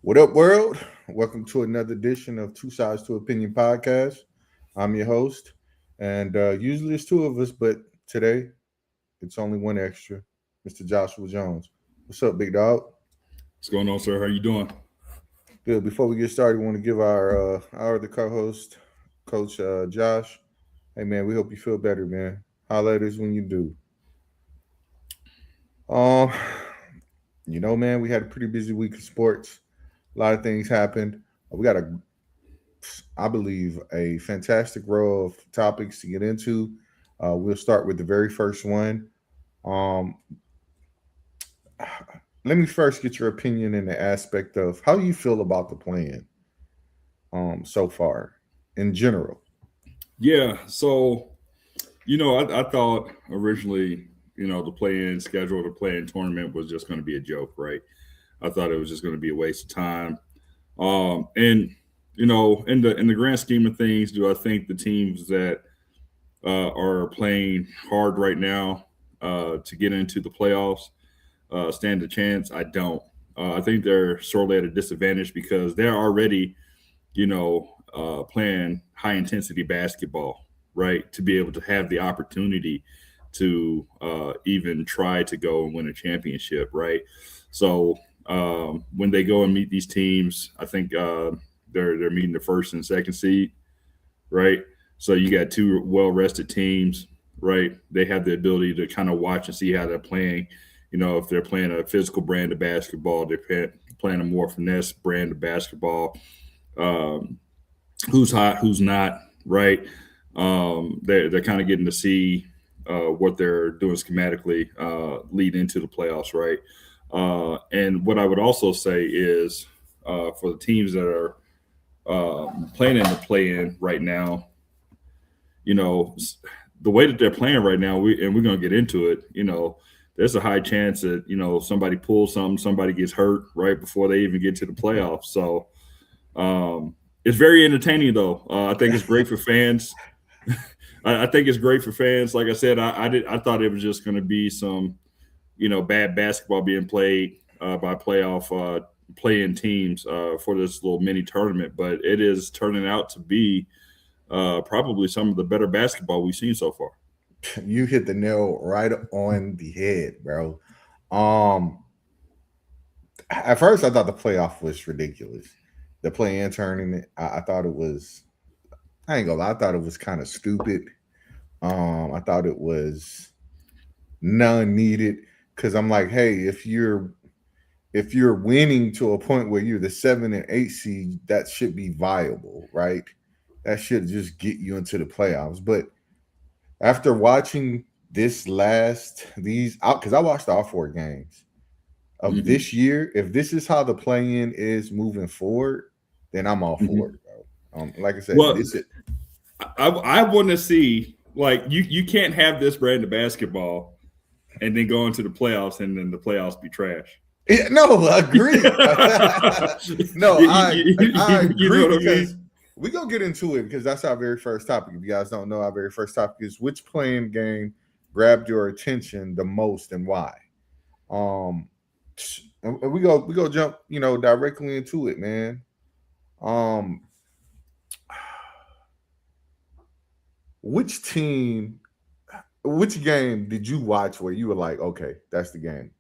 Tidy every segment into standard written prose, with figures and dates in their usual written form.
What up, world? Welcome to another edition of Two Sides to Opinion podcast. I'm your host, and usually it's two of us, but today it's only one extra, Mr. Joshua Jones. What's up, big dog? What's going on, sir? How you doing? Good. Before we get started, we want to give our other co-host, Coach Josh. Hey, man, we hope you feel better, man. Holla at us when you do. Um, man, we had a pretty busy week of sports. A lot of things happened. We got I believe, a fantastic row of topics to get into. We'll start with the very first one. Um, Let me first get your opinion in the aspect of how you feel about the plan so far in general. Yeah. I thought originally, the play-in schedule, the play-in tournament was just going to be a joke, right? I thought it was just going to be a waste of time. And in the grand scheme of things, do I think the teams that are playing hard right now to get into the playoffs stand a chance? I don't. I think they're sorely at a disadvantage because they're already playing high intensity basketball, right? To be able to have the opportunity to even try to go and win a championship, right? So when they go and meet these teams, I think they're meeting the first and second seed, right? So you got two well rested teams, right? They have the ability to kind of watch and see how they're playing. If they're playing a physical brand of basketball, they're playing a more finesse brand of basketball. Um, who's hot, who's not, right? They're kind of getting to see what they're doing schematically lead into the playoffs, right? And what I would also say is for the teams that are playing in the play-in right now, you know, the way that they're playing right now, we're going to get into it. There's a high chance that somebody pulls something, somebody gets hurt right before they even get to the playoffs. So it's very entertaining, though. I think it's great for fans. I think it's great for fans. Like I said, I thought it was just going to be some, bad basketball being played by playoff play-in teams for this little mini tournament, but it is turning out to be probably some of the better basketball we've seen so far. You hit the nail right on the head, bro. Um, at first, I thought the playoff was ridiculous. The play-in tournament, I thought it was. I ain't gonna lie, I thought it was kind of stupid. I thought it was none needed because I'm like, hey, if you're winning to a point where you're the 7 and 8 seed, that should be viable, right? That should just get you into the playoffs. But after watching this last these out, because I watched all four games of Mm-hmm. this year, if this is how the play-in is moving forward, then I'm all for Mm-hmm. it, bro. Like I said, Well, this is I want to see like you can't have this brand of basketball and then go into the playoffs and then the playoffs be trash. yeah, no, agreed. No, I You know agree what I because mean? we gonna get into it because that's our very first topic. If you guys don't know, our very first topic is which playing game grabbed your attention the most and why. Um, and we go jump directly into it, man. Um, which team, which game did you watch where you were like, okay, that's the game?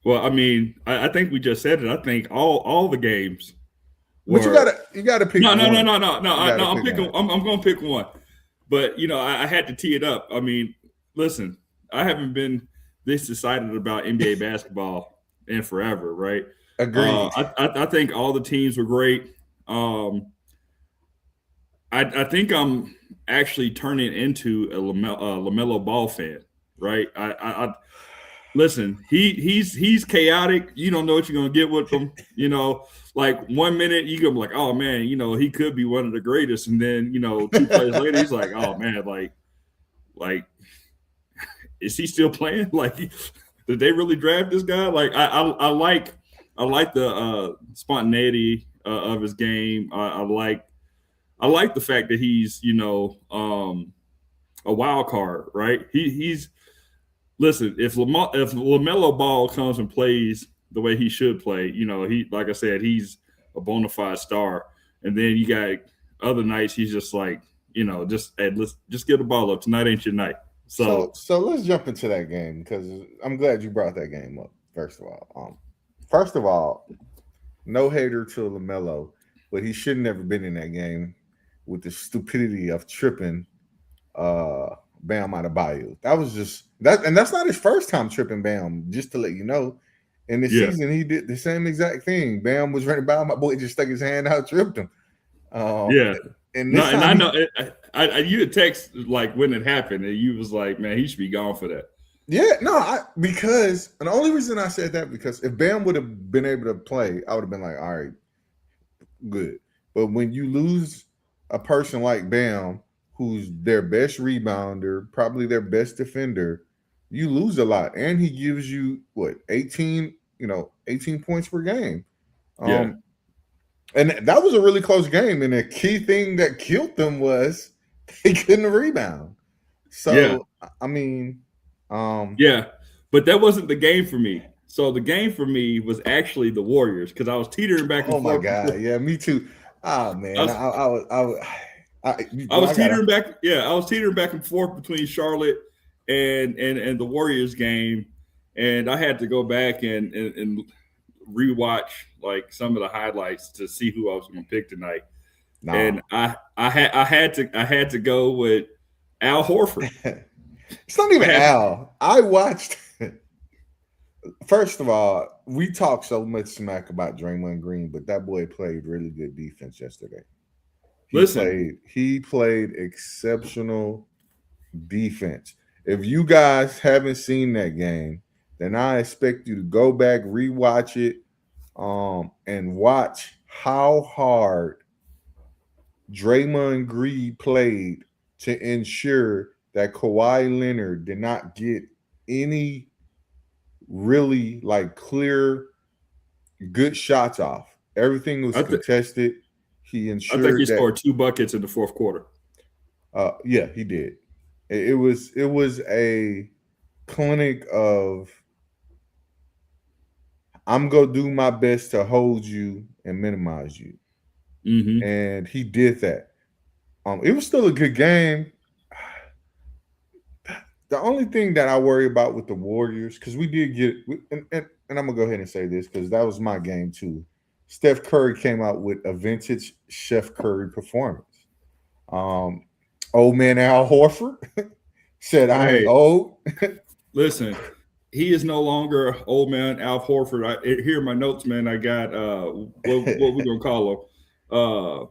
Well, I mean, I think we just said it. I think all the games But you were gotta pick no, no, no, one. no, no, no. You gotta No, I'm pick picking. one. I'm going to pick one. But I had to tee it up. I mean, listen, I haven't been this excited about NBA basketball in forever, right? Agreed. I think all the teams were great. Um, I think I'm actually turning into a Lamelo Ball fan, right? I listen. He's chaotic. You don't know what you're gonna get with him. Like 1 minute you gonna be like, oh man, he could be one of the greatest, and then two plays later he's like, oh man, like is he still playing? Like, did they really draft this guy? Like, I like the spontaneity of his game. I like the fact that he's a wild card, right? He's listen. If Lamelo Ball comes and plays the way he should play. He, like I said, he's a bona fide star. And then you got other nights he's just like, just hey, let's just get the ball up. Tonight ain't your night. So So so let's jump into that game because I'm glad you brought that game up. First of all, no hater to Lamelo, but he should never been in that game with the stupidity of tripping uh Bam Adebayo. That was just that, and that's not his first time tripping Bam. Just to let you know, in the yeah, season he did the same exact thing. Bam was running by, my boy just stuck his hand out, tripped him. Uh, yeah. and No, this and time I he, know you had text like when it happened, and you was like, man, he should be gone for that. yeah, no, because and the only reason I said that because if Bam would have been able to play, I would have been like, all right, good. But when you lose a person like Bam, who's their best rebounder, probably their best defender, you lose a lot. And he gives you what, 18, 18 points per game. Yeah, Um, and that was a really close game. And the key thing that killed them was they couldn't rebound. yeah, So I mean, um, yeah. But that wasn't the game for me. So the game for me was actually the Warriors because I was teetering back and oh my forth God, before. yeah, me too. Oh I man, was I well, was I gotta. teetering back. Yeah, I was teetering back and forth between Charlotte and the Warriors game, and I had to go back and rewatch like some of the highlights to see who I was going to pick tonight. Nah, And I had to go with Al Horford. it's not I even had Al. I watched. First of all, we talk so much smack about Draymond Green, but that boy played really good defense yesterday. He listen. played. He played exceptional defense. If you guys haven't seen that game, then I expect you to go back, rewatch it, and watch how hard Draymond Green played to ensure that Kawhi Leonard did not get any really like clear good shots off. Everything was I th- contested. He I think he ensured that scored 2 buckets in the fourth quarter. yeah, he did. It was a clinic of I'm gonna do my best to hold you and minimize you. Mm-hmm. And he did that. It was still a good game. The only thing that I worry about with the Warriors, because we did get, and I'm gonna go ahead and say this because that was my game too. Steph Curry came out with a vintage Chef Curry performance. Um, Old man Al Horford said, "I ain't Hey, old." listen, he is no longer old man Al Horford. Here are my notes, man. I got what we gonna call him?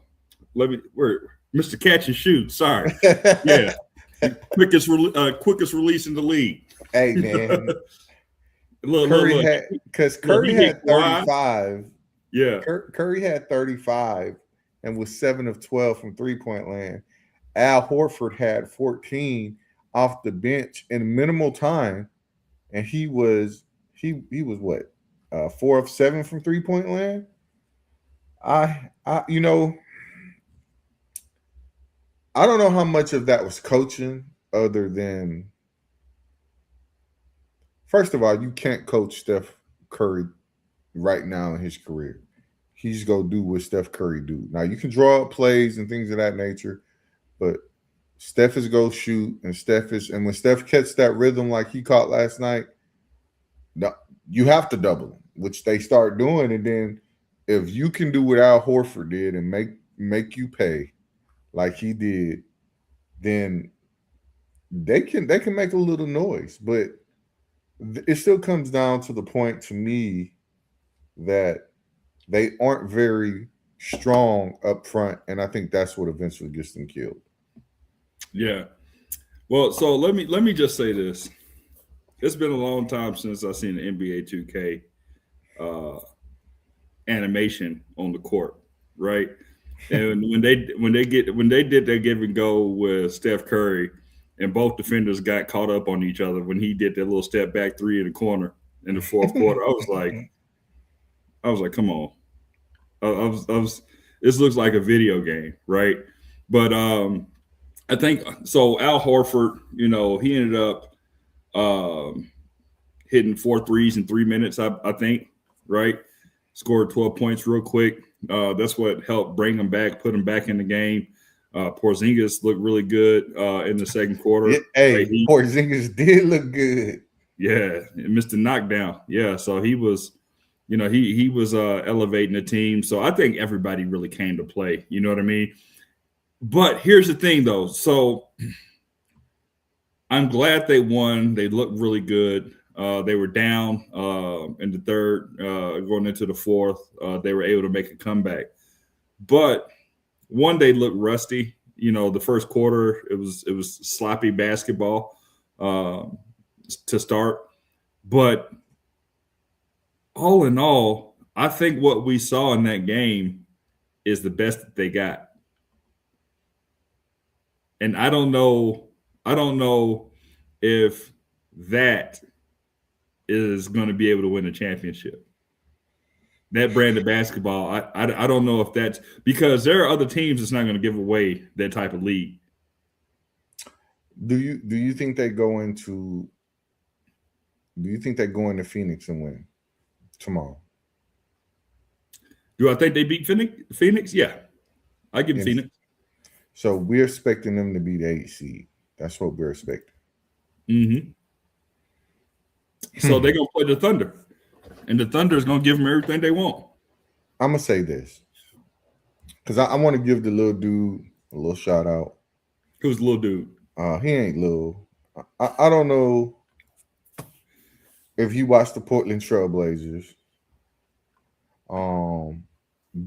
Let me where Mr. Catch and Shoot. Sorry, yeah, quickest release in the league. Hey man, Look, look, Curry look, had because look. Curry He hit had Kawhi. 35. Yeah, Curry had 35 and was 7 of 12 from 3-point land. Al Horford had 14 off the bench in minimal time, and he was what 4 of 7 from 3-point land. I don't know how much of that was coaching, other than first of all, you can't coach Steph Curry right now in his career. He's gonna do what Steph Curry do. Now you can draw up plays and things of that nature, but Steph is go shoot, and when Steph catches that rhythm like he caught last night, no, you have to double him, which they start doing, and then if you can do what Al Horford did and make you pay like he did, then they can make a little noise, but it still comes down to the point to me that they aren't very strong up front, and I think that's what eventually gets them killed. yeah. Well, so let me just say this. It's been a long time since I've seen the NBA 2K uh, animation on the court, right? And when they did that give and go with Steph Curry, and both defenders got caught up on each other when he did that little step back three in the corner in the fourth quarter, I was like, come on, I was. This looks like a video game, right? But I think so. Al Horford, he ended up hitting 4 threes in 3 minutes. I think. right? Scored 12 points real quick. That's what helped bring him back, put him back in the game. Porzingis looked really good in the second Yeah, quarter. Right? hey, Porzingis did look good. Yeah, Mr. Knockdown. Yeah, so he was, he was elevating the team. So I think everybody really came to play. You know what I mean? But here's the thing, though. So I'm glad they won. They looked really good. They were down in the third, going into the fourth. They were able to make a comeback. But one, they looked rusty. The first quarter it was sloppy basketball to start. But all in all, I think what we saw in that game is the best that they got. And I don't know if that is going to be able to win a championship. That brand of basketball, I don't know if that's because there are other teams that's not going to give away that type of lead. Do you think they go into? Do you think they go into Phoenix and win tomorrow? Do I think they beat Phoenix? Phoenix? Yeah, I give them And Phoenix. so we're expecting them to be the 8 seed. That's what we're expecting. Mm-hmm. So they're gonna play the Thunder, and the Thunder is gonna give them everything they want. I'm gonna say this because I want to give the little dude a little shout out. Who's the little dude? He ain't little. I don't know if you watch the Portland Trailblazers. Um,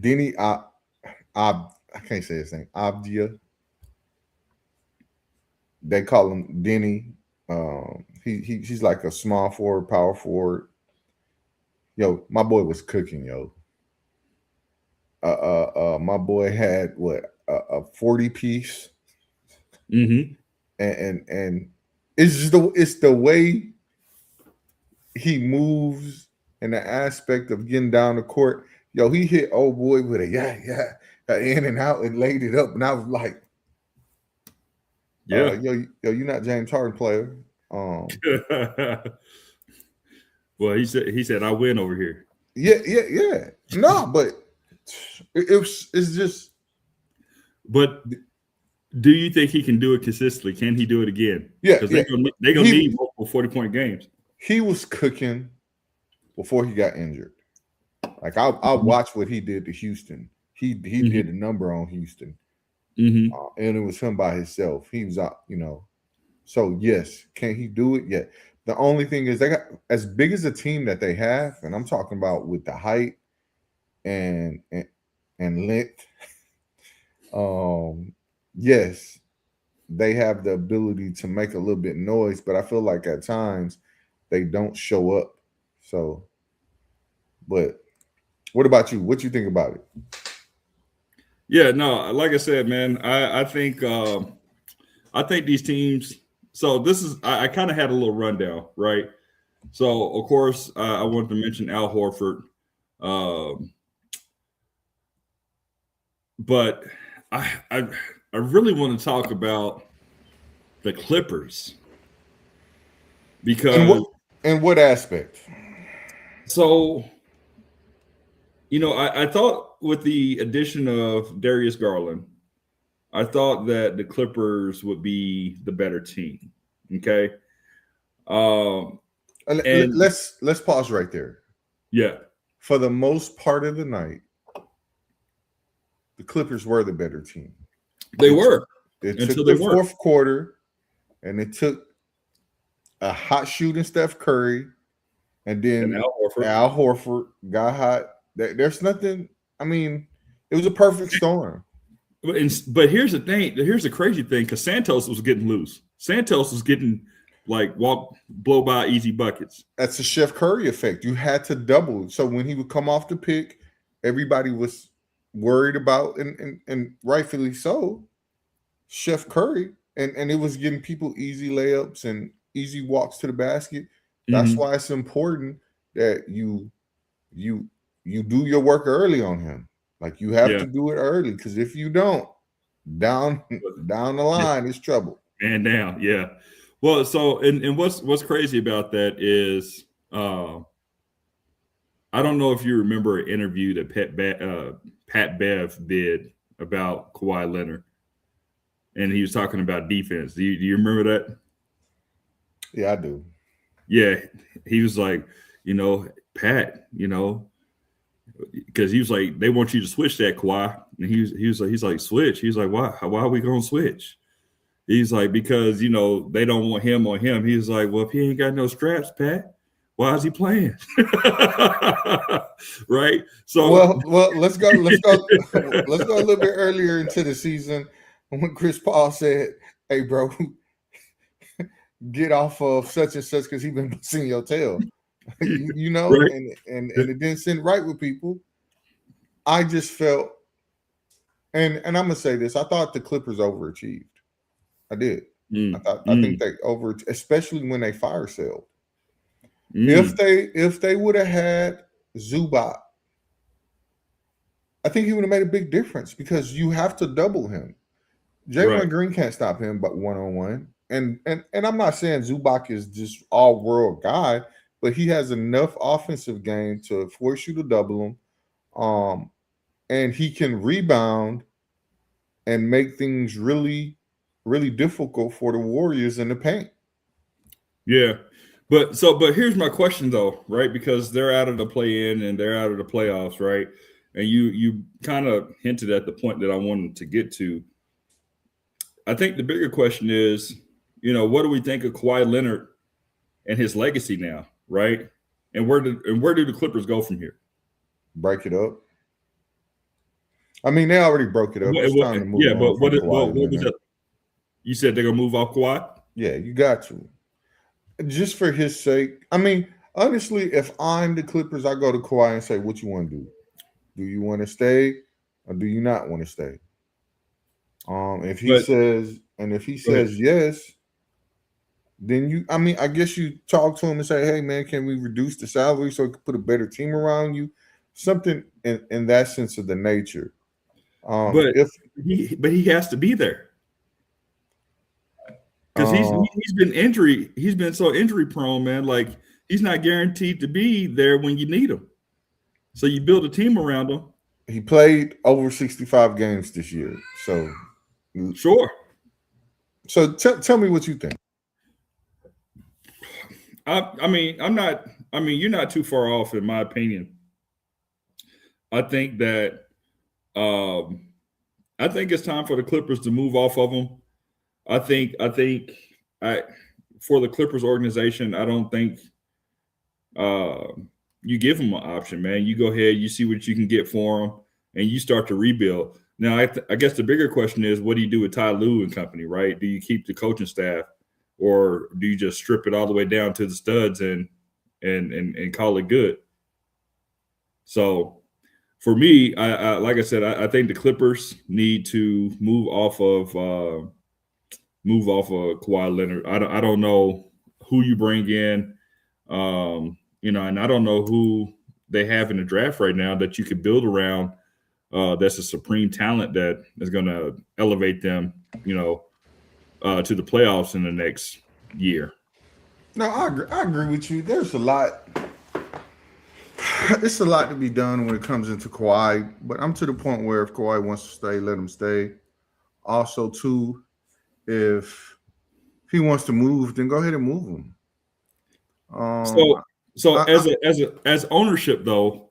Denny, I can't say his name. Abdia. They call him Denny. He's like a small forward, power forward. Yo, my boy was cooking, yo. My boy had what a 40 piece, Mm-hmm. and it's the way he moves and the aspect of getting down the court. Yo, he hit old boy with a in and out and laid it up, and I was like, Yeah. yo, you're not James Harden player. Um, Well, he said I win over here. yeah. No, but it's just But do you think he can do it consistently? Can he do it again? yeah, Because yeah. they're gonna need multiple 40-point games. He was cooking before he got injured. Like I'll watch what he did to Houston. He did a number on Houston, Mm-hmm. and it was him by himself. He was out, So yes, can he do it? Yeah. The only thing is they got as big as a team that they have, and I'm talking about with the height and length. Yes, they have the ability to make a little bit noise, but I feel like at times they don't show up. So, but what about you? What you think about it? Yeah, no, like I said, man, I think these teams. So this is I kind of had a little rundown, right? So of course I wanted to mention Al Horford, um, but I really want to talk about the Clippers In because what aspect? so I thought with the addition of Darius Garland, I thought that the Clippers would be the better team. Okay. Um, and Let's pause right there. yeah, For the most part of the night, the Clippers were the better team. they were It until took they the weren't. fourth quarter, and it took a hot shooting Steph Curry, and And then Al Horford. Al Horford got hot. There's nothing. I mean, it was a perfect storm. But here's the thing. Here's the crazy thing because Santos was getting loose. Santos was getting like blow by easy buckets. That's the Chef Curry effect. You had to double. So when he would come off the pick, everybody was worried about, and rightfully so, Chef Curry. And it was getting people easy layups and easy walks to the basket. That's Mm-hmm. why it's important that you do your work early on him. Like you have Yeah. to do it early because if you don't, down the line, it's trouble. Man down. Yeah. Well, so and what's crazy about that is I I don't know if you remember an interview that Pat Bev did about Kawhi Leonard, and he was talking about defense. Do you remember that? Yeah, I do. Yeah, he was like, Pat, because he was like, they want you to switch that, Kawhi, and he's like switch. He's like, why are we gonna switch? He's like, because they don't want him on him. He's like, well, if he ain't got no straps, Pat, why is he playing? Right. So Well, let's go a little bit earlier into the season when Chris Paul said, "Hey, bro, get off of such and such because he been busting your tail." you know, right. and it didn't sit right with people. I just felt, and I'm gonna say this: I thought the Clippers overachieved. I did. Mm, I mm, think they especially when they fire sale. mm, If they would have had Zubac, I think he would have made a big difference because you have to double him. right. Jalen Green can't stop him, but 1-on-1. And I'm not saying Zubac is just all world guy, but he has enough offensive game to force you to double him. And he can rebound and make things really, really difficult for the Warriors in the paint. Yeah. But here's my question though, right? Because they're out of the play in and they're out of the playoffs, right? And you kind of hinted at the point that I wanted to get to. I think the bigger question is, what do we think of Kawhi Leonard and his legacy now, right? And where do the Clippers go from here? Break it up. I mean, they already broke it up. It's time to move Yeah, on but from Kawhi what was Leonard. that? You said they're gonna move off Kawhi? Yeah, you got to. Just for his sake. I mean, honestly, if I'm the Clippers, I go to Kawhi and say, "What you want to do? Do you want to stay, or do you not want to stay?" If he But says, and if he go ahead. says yes, then I mean, I guess you talk to him and say, "Hey, man, can we reduce the salary so we can put a better team around you?" Something in that sense of the nature. But If he has to be there because uh, he's been so injury prone, man. Like he's not guaranteed to be there when you need him. So you build a team around him. he played over 65 games this year, Sure. so tell me what you think. I mean, I'm not. I mean, you're not too far off, in my opinion. I think that um, I think it's time for the Clippers to move off of him. I for the Clippers organization, I don't think uh, you give them an option, man. You go ahead, you see what you can get for them, and you start to rebuild. Now, I guess the bigger question is, what do you do with Ty Lue and company, right? Do you keep the coaching staff, or do you just strip it all the way down to the studs and call it good? So, for me, I like I said, I think the Clippers need to move off of Kawhi Leonard. I don't know who you bring in. And I don't know who they have in the draft right now that you could build around. That's a supreme talent that is going to elevate them, to the playoffs in the next year. No, I agree with you. There's a lot. It's a lot to be done when it comes into Kawhi, but I'm to the point where if Kawhi wants to stay, let him stay. Also, too, if he wants to move, then go ahead and move him. Um, So, so I, as ownership though,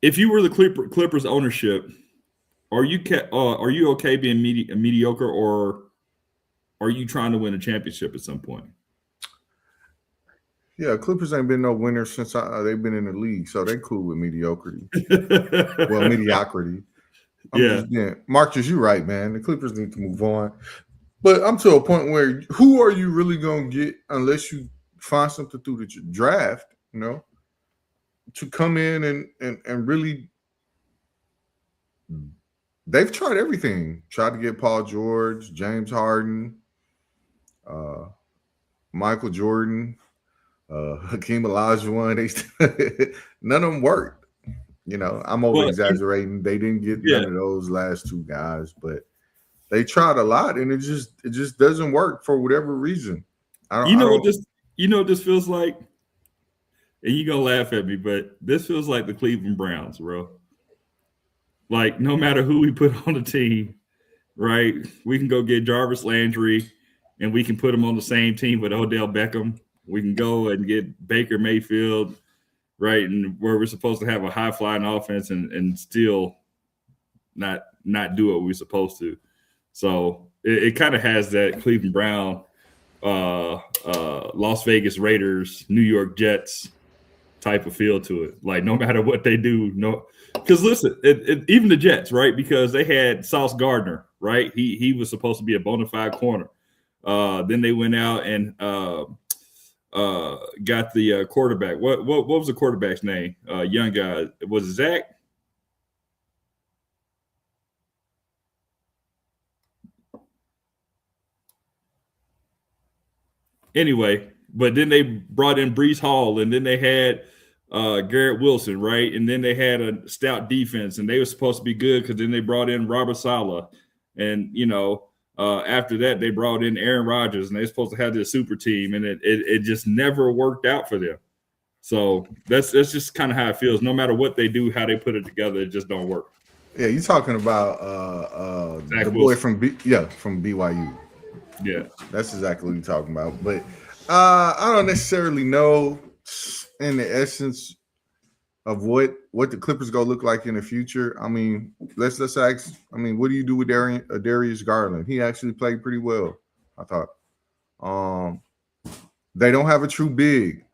if you were the Clippers ownership, are you okay being mediocre, or are you trying to win a championship at some point? yeah, Clippers ain't been no winners since they've been in the league, so they cool with mediocrity. Well, mediocrity. I'm Yeah. just Marcus, you're right, man. The Clippers need to move on. But I'm to a point where who are you really gonna get unless you find something through the draft, to come in and really they've tried everything. Tried to get Paul George, James Harden, uh, Michael Jordan, Hakeem Olajuwon. None of them worked. I'm over Well, exaggerating. They didn't get yeah. none of those last two guys, but they tried a lot, and it just doesn't work for whatever reason. You I know what don't. this you know what this feels like? and you're gonna laugh at me, but this feels like the Cleveland Browns, bro. Like no matter who we put on the team, right? We can go get Jarvis Landry, and we can put him on the same team with Odell Beckham. We can go and get Baker Mayfield, right? And where we're supposed to have a high flying offense and still not do what we're supposed to. So it kind of has that Cleveland Brown, Las Vegas Raiders, New York Jets type of feel to it. Like no matter what they do, no, because listen, even the Jets, right? Because they had Sauce Gardner, right? He was supposed to be a bona fide corner. Then they went out and got the quarterback. What was the quarterback's name? Young guy. Was it Zach? Anyway, but then they brought in Brees Hall, and then they had Garrett Wilson, right? And then they had a stout defense, and they were supposed to be good because then they brought in Robert Saleh, and after that they brought in Aaron Rodgers, and they're supposed to have this super team, and it just never worked out for them. So that's just kind of how it feels. No matter what they do, how they put it together, it just don't work. Yeah, you talking about the Zach boy Wilson, from from BYU. yeah. That's exactly what you're talking about. But I don't necessarily know in the essence of what the Clippers gonna look like in the future. I mean, let's ask. I mean, what do you do with Darius Garland? He actually played pretty well, I thought. Um, they don't have a true big.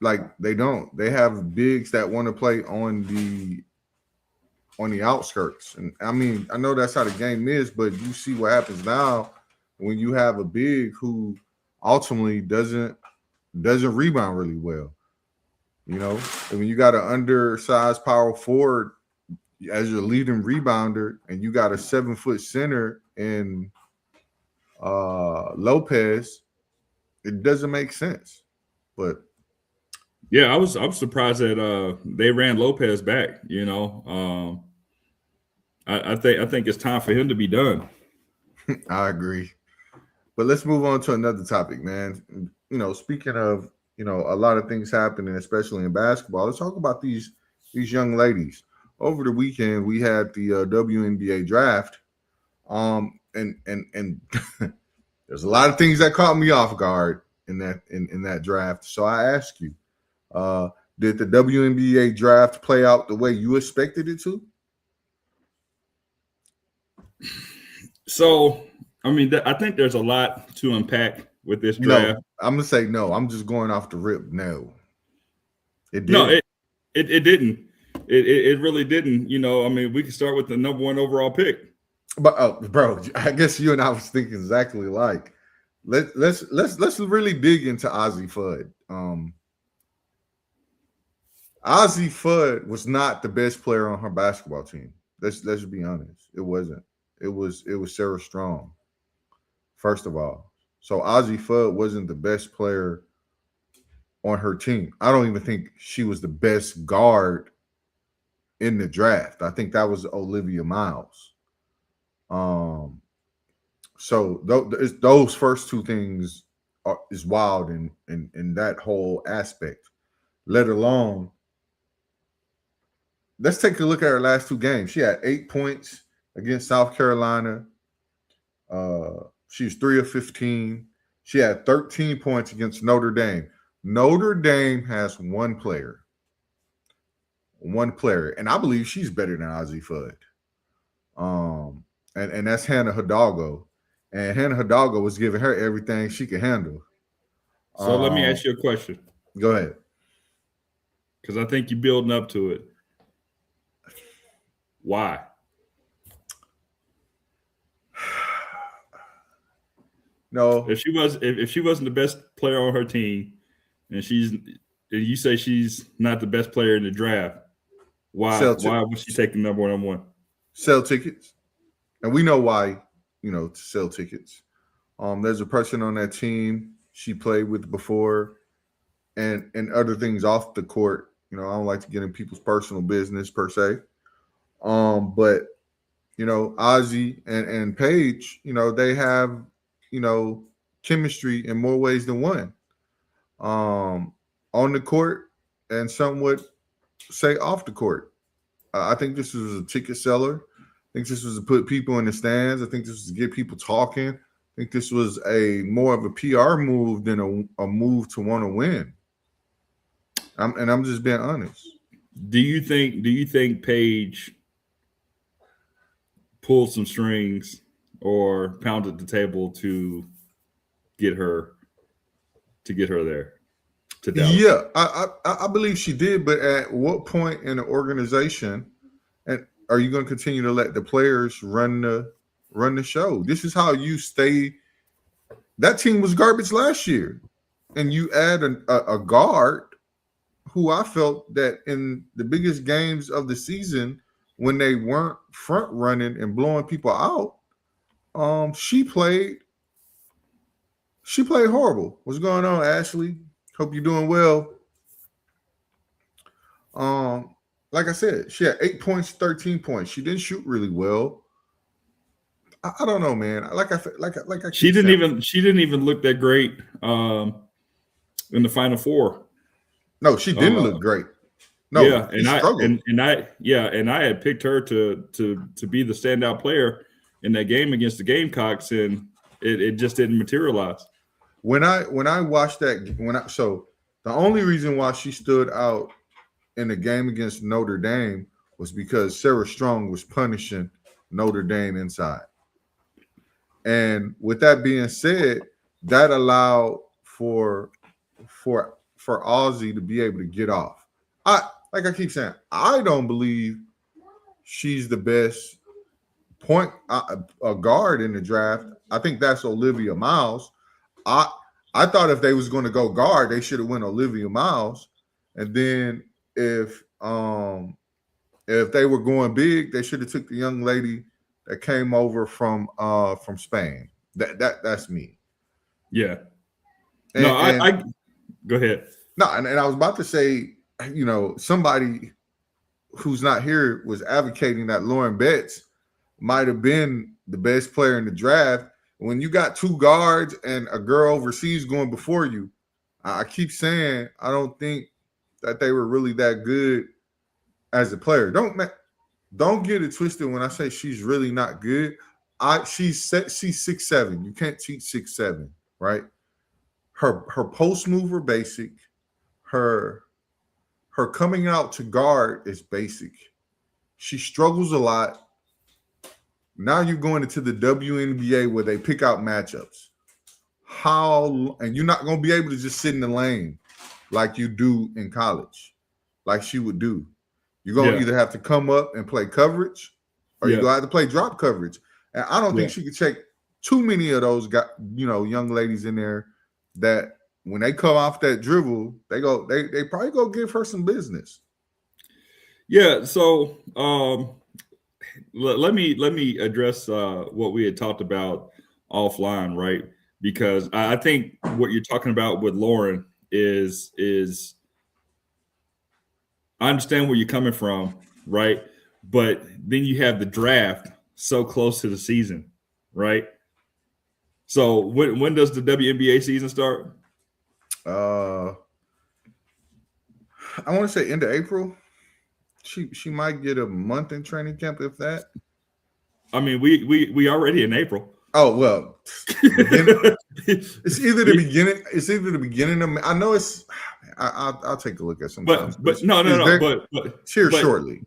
Like they don't. They have bigs that want to play on the outskirts. And I mean, I know that's how the game is, but you see what happens now when you have a big who ultimately doesn't rebound really well. You know, I mean, you got an undersized power forward as your leading rebounder, and you got a 7-foot center in Lopez. It doesn't make sense. But Yeah, I'm surprised that they ran Lopez back. I think it's time for him to be done. I agree. But let's move on to another topic, man. You know, speaking of, a lot of things happening, especially in basketball, let's talk about these young ladies. Over the weekend, we had the WNBA draft. And there's a lot of things that caught me off guard in that draft. So I ask you, did the WNBA draft play out the way you expected it to? So, I mean, I think there's a lot to unpack with this No, draft. I'm gonna say no. I'm just going off the rip. No, it No, didn't. it didn't. It really didn't. I mean, we can start with the number one overall pick. But bro, I guess you and I was thinking exactly like. Let's really dig into Ozzy Fudd. Ozzy Fudd was not the best player on her basketball team. Let's be honest. It wasn't. It was Sarah Strong. First of all, so Ozzy Fudd wasn't the best player on her team. I don't even think she was the best guard in the draft. I think that was Olivia Miles. Um, so those first two things is wild in that whole aspect. Let alone, let's take a look at her last two games. She had 8 points against South Carolina. She was 3 of 15. She had 13 points against Notre Dame. Notre Dame has one player, and I believe she's better than Ozzy Fudd. And that's Hannah Hidalgo, and Hannah Hidalgo was giving her everything she could handle. So let me ask you a question, Go ahead. because I think you're building up to it. Why? No, If she wasn't the best player on her team, and you say she's not the best player in the draft, sell why was she taking number one? sell tickets, and we know why. To sell tickets. There's a person on that team she played with before, and other things off the court. I don't like to get in people's personal business per se. But Ozzy and Paige, they have chemistry in more ways than one. On the court, and some would say off the court. I think this was a ticket seller. I think this was to put people in the stands. I think this was to get people talking. I think this was a more of a PR move than a move to want to win. I'm just being honest. Do you think Paige pulled some strings or pounded the table to get her there to Dallas? Yeah, I believe she did, but at what point in the organization, and are you going to continue to let the players run the show? This is how you stay. That team was garbage last year, and you add a guard who I felt that in the biggest games of the season when they weren't front running and blowing people out, she played horrible. What's going on, Ashley? Hope you're doing well. Um, like I said, she had 8 points, 13 points. She didn't shoot really well. I don't know, man. Like I She keep didn't saying, even look that great in the Final Four. no, she didn't look great. No, Yeah, she struggled. and I had picked her to be the standout player in that game against the Gamecocks, and it just didn't materialize. When I watched that, so the only reason why she stood out in the game against Notre Dame was because Sarah Strong was punishing Notre Dame inside. And with that being said, that allowed for Aussie to be able to get off. I keep saying, I don't believe she's the best point a guard in the draft. I think that's Olivia Miles. I I thought if they was going to go guard, they should have went Olivia Miles, and then if they were going big, they should have took the young lady that came over from Spain. That's me. Yeah. And, No, I go ahead. no, and I was about to say, somebody who's not here was advocating that Lauren Betts might have been the best player in the draft. When you got two guards and a girl overseas going before you, I keep saying I don't think that they were really that good as a player. Don't get it twisted when I say she's really not good. She's 6'7". You can't teach 6'7", right? Her post move are basic. Her coming out to guard is basic. She struggles a lot. Now you're going into the WNBA where they pick out matchups. And you're not going to be able to just sit in the lane like you do in college, like she would do. You're going to either have to come up and play coverage, or you're going to have to play drop coverage. And I don't think she could take too many of those young ladies in there that when they come off that dribble, they probably go give her some business. Yeah. So let me address what we had talked about offline, right? Because I think what you're talking about with Lauren is I understand where you're coming from, right? But then you have the draft so close to the season, right? So when does the WNBA season start? I want to say end of April. She might get a month in training camp, if that. I mean, we already in April. Oh well, it's either the beginning. It's either the beginning of. I know it's. I'll take a look at sometimes. But no. But it's here shortly.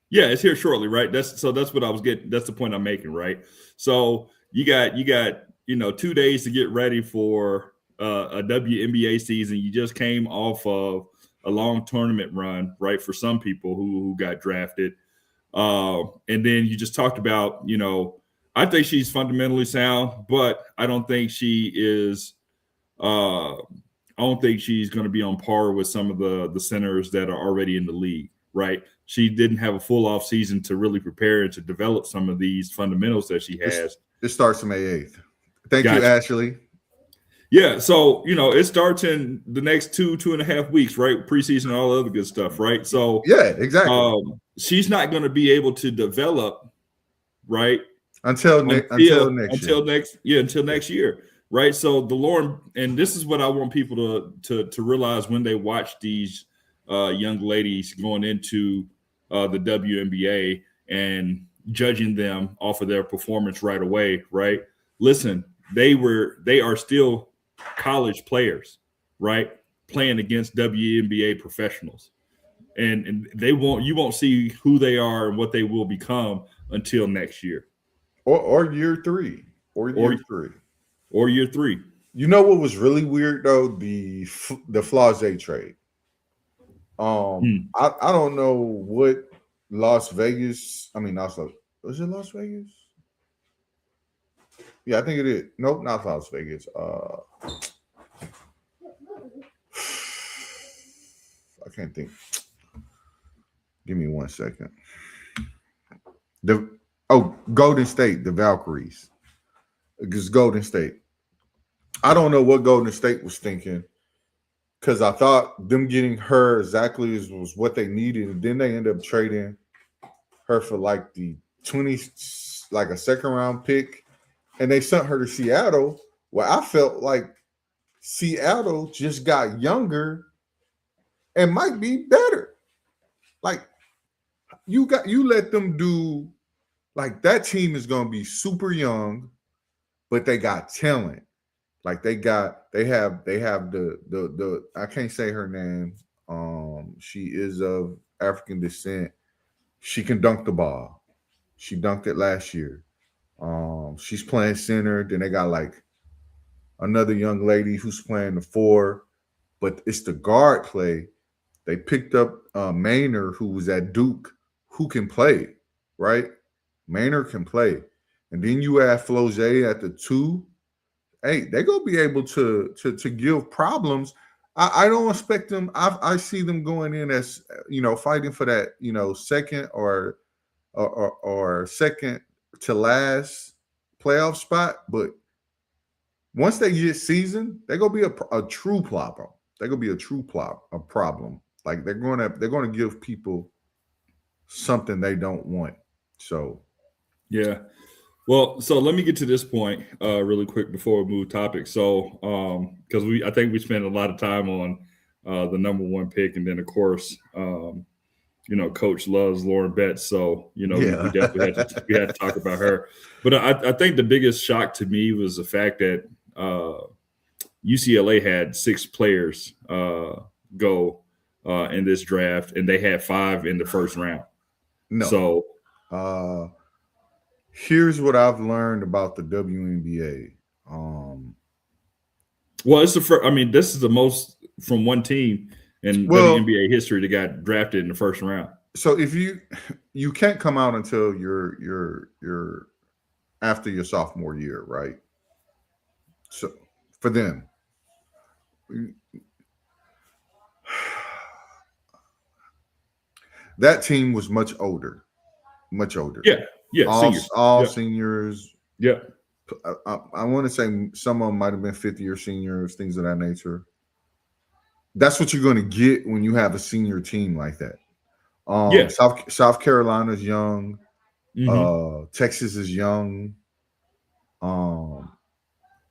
Yeah, it's here shortly, right? That's what I was getting. That's the point I'm making, right? So you got 2 days to get ready for a WNBA season. You just came off of a long tournament run, right? For some people who got drafted, and then you just talked about, I think she's fundamentally sound, but I don't think she is. I don't think she's going to be on par with some of the centers that are already in the league, right? She didn't have a full off season to really prepare and to develop some of these fundamentals that she has. It starts on May 8th. Thank you, Ashley. Yeah, so it starts in the next 2.5 weeks, right? Preseason, all the other good stuff, right? So yeah, exactly. She's not going to be able to develop, right? Until next year, right? So the Lauren, and this is what I want people to realize when they watch these young ladies going into the WNBA and judging them off of their performance right away, right? Listen, they are still college players, right? Playing against WNBA professionals. And they won't you won't see who they are and what they will become until next year or year three, or or year three. year three. You know what was really weird though? The Flage trade. Hmm. I don't know what Las Vegas. I mean, not was it Las Vegas? Yeah, I think it is. Nope, not Las Vegas. I can't think. Give me 1 second. The Golden State, the Valkyries. It's Golden State. I don't know what Golden State was thinking because I thought them getting her exactly was what they needed, and then they end up trading her for like the 20, like a second round pick, and they sent her to Seattle. Where I felt like Seattle just got younger and might be better. Like you let them do, like that team is gonna be super young, but they got talent. Like they have the I can't say her name. She is of African descent. She can dunk the ball. She dunked it last year. She's playing center. Then they got like another young lady who's playing the four, but it's the guard play. They picked up Maynard, who was at Duke, who can play, right? Maynard can play. And then you add Floje at the two. Hey, they're gonna be able to give problems. I don't expect them. I see them going in as fighting for that second or second to last playoff spot. But once they get seasoned, they're gonna be a true problem. They're gonna be a problem. Like they're gonna give people something they don't want. So Yeah. Well, so let me get to this point really quick before we move topics. So, because I think we spent a lot of time on the number one pick, and then of course, Coach loves Lauren Betts, so we yeah, definitely had to talk about her. But I think the biggest shock to me was the fact that UCLA had 6 players go in this draft, and they had 5 in the first round. no. So Here's what I've learned about the WNBA. well, it's the first. I mean, this is the most from one team in Well, WNBA history that got drafted in the first round. so if you can't come out until you're after your sophomore year, right? So for them, that team was much older, much older. Yeah, yeah, All seniors. all Yeah, seniors. yeah, I want to say some of them might have been 50-year seniors, things of that nature. That's what you're going to get when you have a senior team like that. yeah. South Carolina's young. Mm-hmm. Texas is young.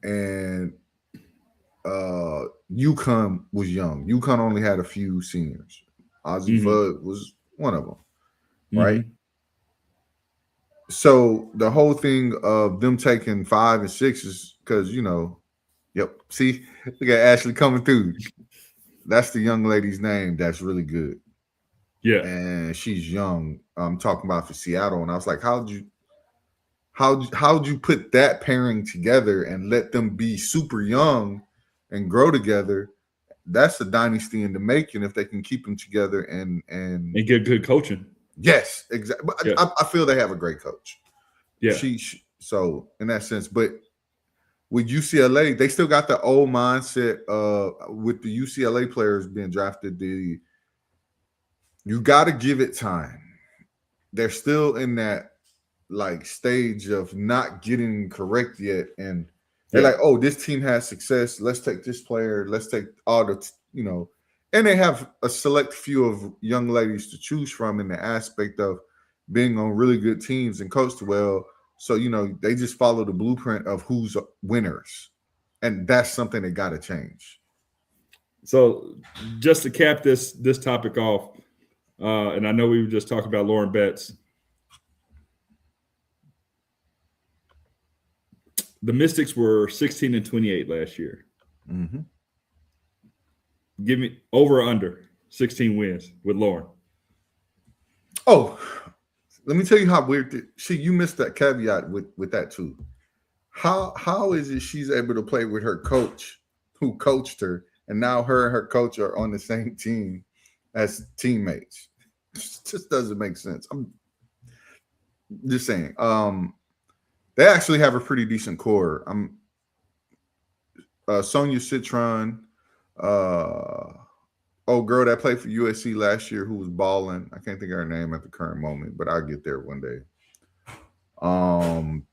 And UConn was young. UConn only had a few seniors. Ozzie Mm-hmm. Fudd was one of them, right? Mm-hmm. So the whole thing of them taking 5 and 6 is because yep. See, look at Ashley coming through. That's the young lady's name. That's really good, Yeah. and she's young. I'm talking about for Seattle, and I was like, how'd you put that pairing together and let them be super young and grow together? That's a dynasty in the making if they can keep them together and And get good coaching. yes, exactly. But Yeah. I feel they have a great coach. Yeah. She so in that sense, but with UCLA, they still got the old mindset with the UCLA players being drafted. You got to give it time. They're still in that like stage of not getting correct yet, and they're Yeah. like, "Oh, this team has success. Let's take this player. Let's take all the. And they have a select few of young ladies to choose from in the aspect of being on really good teams and coached well. So they just follow the blueprint of who's winners, and that's something that got to change. So just to cap this topic off, and I know we were just talking about Lauren Betts. The Mystics were 16-28 last year. Mm-hmm. Give me over or under 16 wins with Lauren. Oh, let me tell you how weird. See, you missed that caveat with that too. How is it she's able to play with her coach, who coached her, and now her and her coach are on the same team as teammates? It just doesn't make sense. I'm just saying. They actually have a pretty decent core. I'm Sonia Citron, old girl that played for USC last year who was balling. I can't think of her name at the current moment, but I'll get there one day. Um,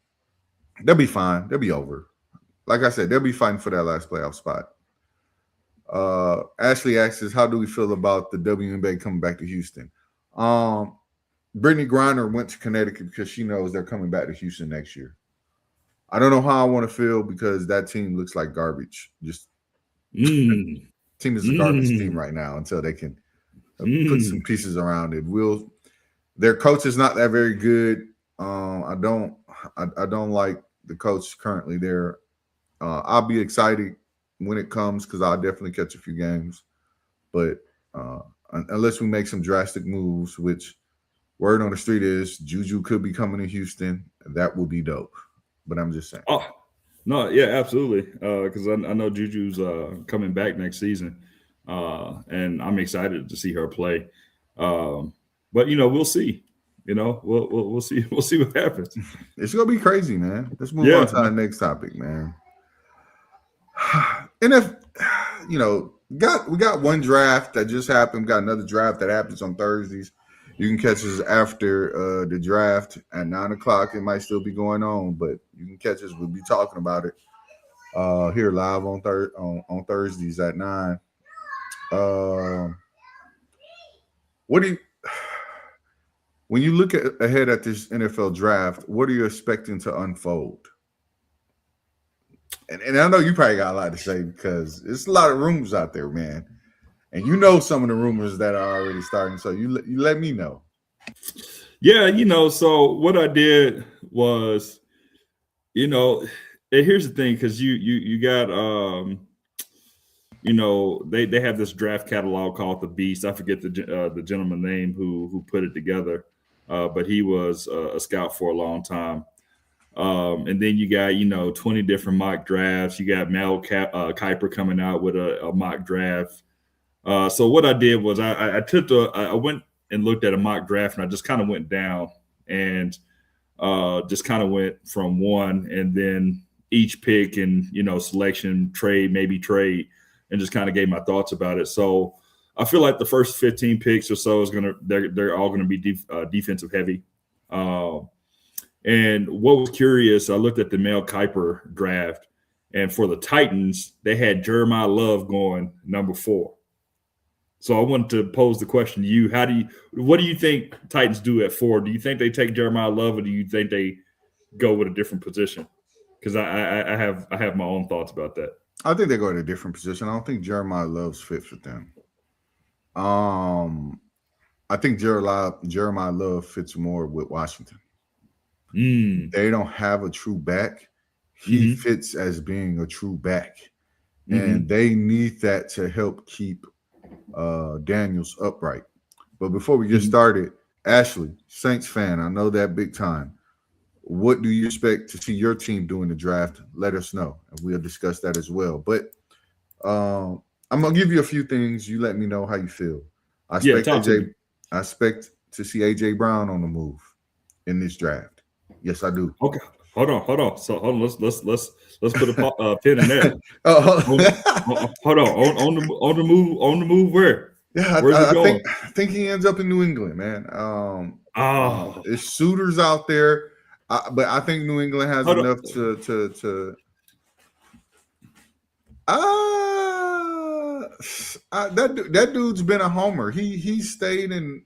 they'll be fine. They'll be over. Like I said, they'll be fighting for that last playoff spot. Ashley asks us, how do we feel about the WNBA coming back to Houston? Brittany Griner went to Connecticut because she knows they're coming back to Houston next year. I don't know how I want to feel because that team looks like garbage. Just team is a garbage team right now until they can put some pieces around it. Their coach is not that very good. I don't like the coach currently there. I'll be excited when it comes because I'll definitely catch a few games. But unless we make some drastic moves, which word on the street is Juju could be coming to Houston, that would be dope. But I'm just saying. Oh, no, yeah, absolutely. Because I know Juju's coming back next season, and I'm excited to see her play. But we'll see. We'll see. We'll see what happens. It's gonna be crazy, man. Let's move on to our next topic, man. And if we got one draft that just happened. Got another draft that happens on Thursdays. You can catch us after the draft at 9:00. It might still be going on, but you can catch us. We'll be talking about it here live on Thursdays at 9. What do you when you look ahead at this NFL draft? What are you expecting to unfold? And I know you probably got a lot to say because there's a lot of rumors out there, man. And you know some of the rumors that are already starting. So you let me know. Yeah, so what I did was, and here's the thing, because you got they have this draft catalog called the Beast. I forget the gentleman name who put it together, but he was a scout for a long time. And then you got 20 different mock drafts. You got Mel Kiper coming out with a mock draft. So what I did was I went and looked at a mock draft, and I just kind of went down and just kind of went from one, and then each pick and selection, trade, and just kind of gave my thoughts about it. So I feel like the first 15 picks or so they're all gonna be defensive heavy. And what was curious, I looked at the Mel Kiper draft, and for the Titans, they had Jeremiah Love going number 4. So I wanted to pose the question to you: what do you think Titans do at 4? Do you think they take Jeremiah Love, or do you think they go with a different position? Because I have my own thoughts about that. I think they go at a different position. I don't think Jeremiah Love's fits with them. I think Jeremiah Love fits more with Washington. They don't have a true back. He fits as being a true back, and they need that to help keep Daniels upright. But before we get started, Ashley, Saints fan, I know that big time. What do you expect to see your team do in the draft? Let us know, and we'll discuss that as well. But I'm gonna give you a few things. You let me know how you feel. I expect to see AJ Brown on the move in this draft. Yes, I do. Okay, hold on. So hold on. Let's put a pin in there. Hold on. On the move. Where? Yeah, I think he ends up in New England, man. There's suitors out there, but I think New England has enough to. That dude's been a homer. He stayed in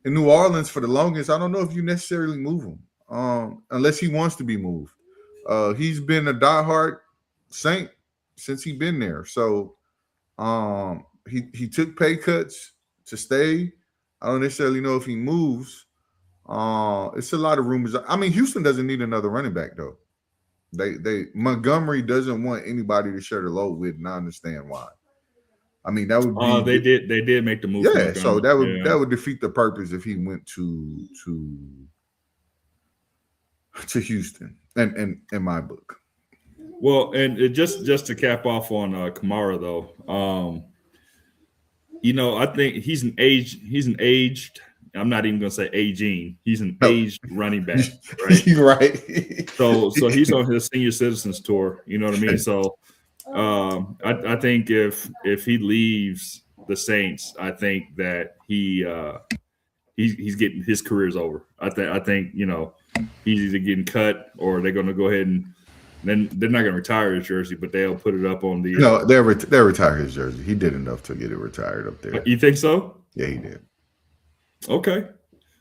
New Orleans for the longest. I don't know if you necessarily move him, unless he wants to be moved. He's been a diehard Saint since he been there. So he took pay cuts to stay. I don't necessarily know if he moves. It's a lot of rumors. I mean, Houston doesn't need another running back though. They Montgomery doesn't want anybody to share the load with, and I understand why. I mean, that would be They did make the move for yeah. So Montgomery. Yeah. that would defeat the purpose if he went to Houston. And in my book, Well, and just to cap off on Kamara though, I think he's an aged. I'm not even gonna say aging. He's an no, aged running back, right? you're right. So he's on his senior citizens tour. You know what I mean? So I think if he leaves the Saints, I think that he's getting his career's over. I think he's either getting cut or they're going to go ahead and then they're not going to retire his jersey, but they'll put it up on the. No, they'll retire his jersey. He did enough to get it retired up there. You think so? Yeah, he did. Okay.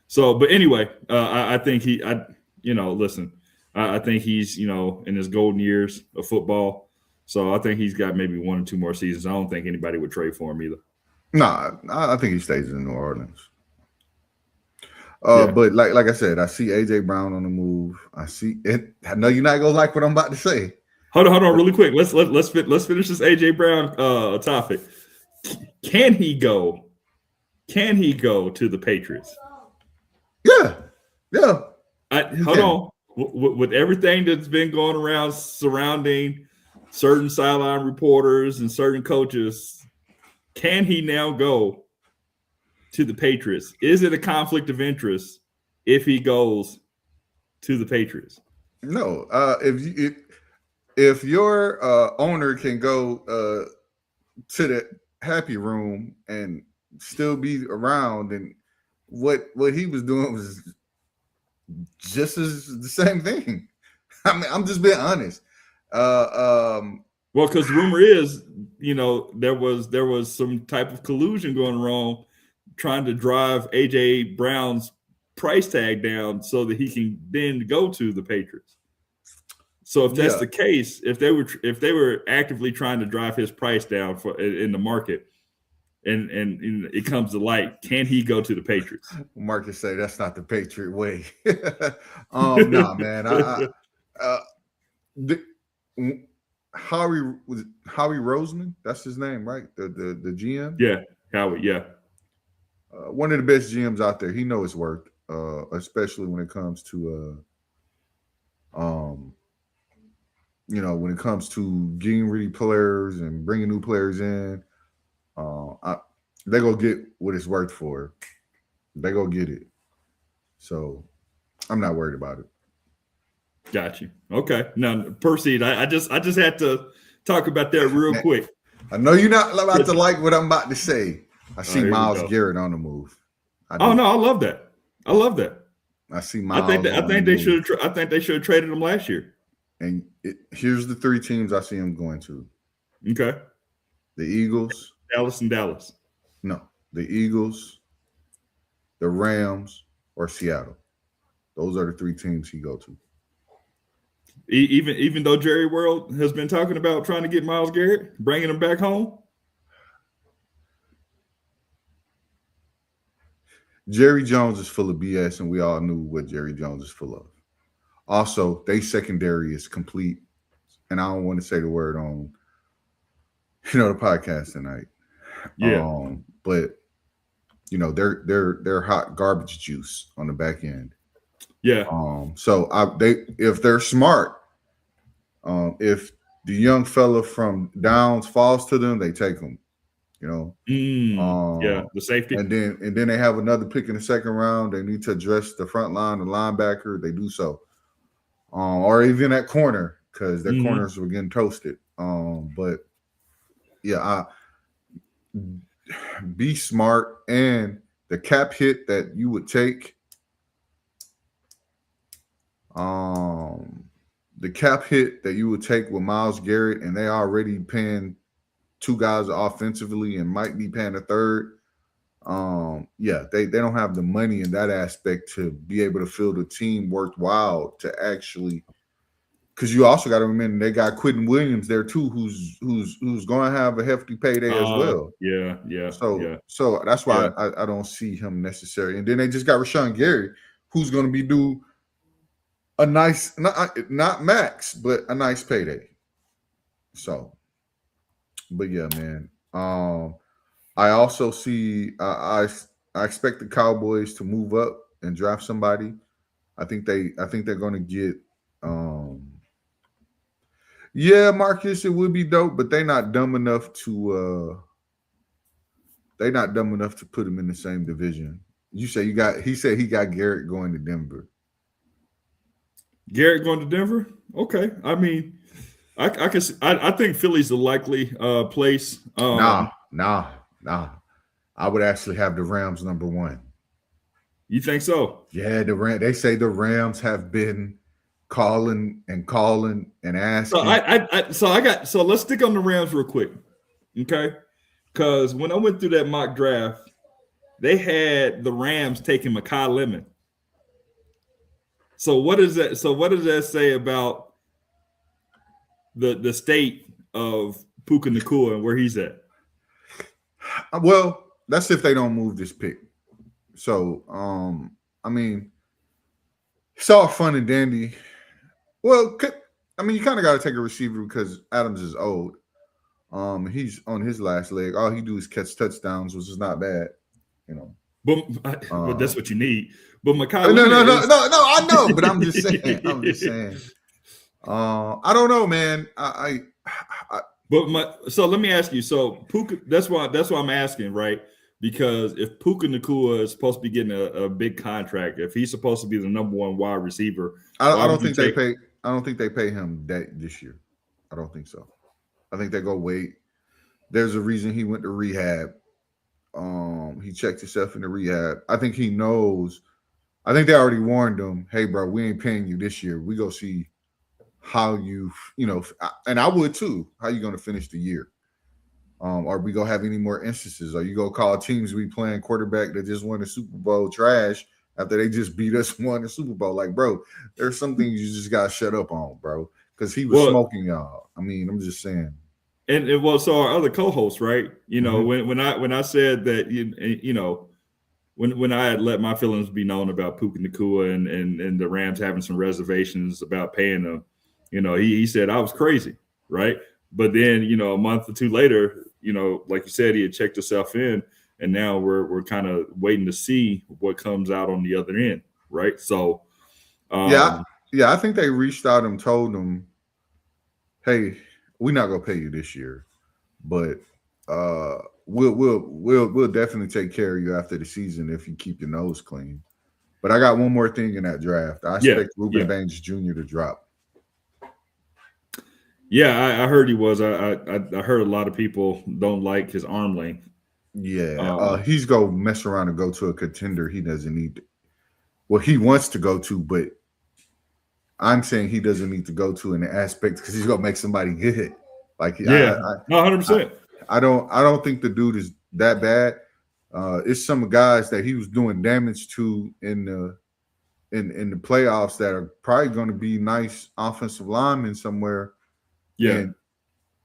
So, but anyway, I think listen, I think he's in his golden years of football. So I think he's got maybe 1 or 2 more seasons. I don't think anybody would trade for him either. Nah, I think he stays in New Orleans. Yeah. But like I said, I see AJ Brown on the move. I see it. I know you're not gonna like what I'm about to say. Hold on, really quick. Let's finish this AJ Brown topic. Can he go? Can he go to the Patriots? Yeah. Hold on. With everything that's been going around surrounding certain sideline reporters and certain coaches, can he now go to the Patriots? Is it a conflict of interest if he goes to the Patriots? No. If your owner can go to the happy room and still be around, and what he was doing was just as the same thing. I mean, I'm just being honest. Well, because rumor is, there was some type of collusion going wrong, trying to drive AJ Brown's price tag down so that he can then go to the Patriots. So if that's the case, if they were actively trying to drive his price down in the market, and it comes to light, can he go to the Patriots? Marcus say that's not the Patriot way. Nah, man. Howie Roseman, that's his name, right? The GM. Yeah, Howie. Yeah, one of the best GMs out there. He knows his worth, especially when it comes to when it comes to getting rid of players and bringing new players in. They go get what it's worth for. They go get it. So I'm not worried about it. Got you. Okay. Now proceed. I just had to talk about that real quick. I know you're not about to like what I'm about to say. I see Myles Garrett on the move. Oh no, I love that. I see Myles. I think they should have traded him last year. And here's the 3 teams I see him going to. Okay. The Eagles. Dallas. No, the Eagles, the Rams, or Seattle. Those are the 3 teams he go to. Even though Jerry World has been talking about trying to get Myles Garrett, bringing him back home. Jerry Jones is full of BS, and we all knew what Jerry Jones is full of. Also, they secondary is complete, and I don't want to say the word on the podcast tonight. Yeah. But they're hot garbage juice on the back end. Yeah. So if they're smart, if the young fella from Downs falls to them, they take him. The safety. And then they have another pick in the second round. They need to address the front line, the linebacker. They do so. Or even at corner, because their corners were getting toasted. But yeah, be smart, and the cap hit that you would take, with Myles Garrett, and they already paying 2 guys offensively and might be paying a third. They don't have the money in that aspect to be able to field a team worthwhile to actually because you also got to remember they got Quentin Williams there too, who's going to have a hefty payday as well. Yeah, yeah, yeah. So that's why Yeah. I don't see him necessary. And then they just got Rashawn Gary, who's going to be due a nice, not max, but a nice payday. So, but yeah, man. I also see I expect the Cowboys to move up and draft somebody. I think they're going to get. Um, yeah, Marcus, it would be dope, but they're not dumb enough to. They're not dumb enough to put him in the same division. You say you got. He said he got Garrett going to Denver. Garrett going to Denver? Okay. I mean, I can. I think Philly's the likely place. Nah. I would actually have the Rams number one. You think so? Yeah, They say the Rams have been calling and So asking. so let's stick on the Rams real quick, okay? Because when I went through that mock draft, they had the Rams taking Makai Lemon. So what is that? So what does that say about the state of Puka Nacua and where he's at? Well, that's if they don't move this pick. So, I mean, it's all fun and dandy. Well, I mean, you kind of got to take a receiver because Adams is old. He's on his last leg. All he do is catch touchdowns, which is not bad, you know. But that's what you need. But Makai No, Lemon I know, but I'm just saying. I don't know, man. So let me ask you. So Puka, that's why I'm asking, right? Because if Puka Nacua is supposed to be getting a big contract, if he's supposed to be the number one wide receiver, I don't think they pay. I don't think they pay him that this year. I don't think so. I think they go wait. There's a reason he went to rehab. He checked himself into rehab. I think he knows. I think they already warned him. Hey, bro, we ain't paying you this year. We go see how you know, and I would too. How you going to finish the year? Are we gonna have any more instances? Are you gonna call teams we playing quarterback that just won the Super Bowl trash after they just beat us and won the Super Bowl? Like, bro, there's some things you just gotta shut up on, bro, because he was smoking y'all. I mean, I'm just saying. And well, so our other co-hosts, right? You know, when I said that, you know, when I had let my feelings be known about Puka Nacua and the Rams having some reservations about paying him, you know, he said I was crazy, right? But then, you know, a month or two later, you know, like you said, he had checked himself in, and now we're kind of waiting to see what comes out on the other end, right? So, yeah, I think they reached out and told him, "Hey, we're not gonna pay you this year, but we'll definitely take care of you after the season if you keep your nose clean." But I got one more thing in that draft. I expect Ruben Banks Jr. to drop. Yeah, I heard he was. I heard a lot of people don't like his arm length. Yeah, he's go mess around and go to a contender he doesn't need. Well, he wants to go to, but I'm saying he doesn't need to go to in the aspect because he's gonna make somebody get hit. Like, no, 100%. I don't think the dude is that bad. It's some guys that he was doing damage to in the playoffs that are probably going to be nice offensive linemen somewhere. Yeah,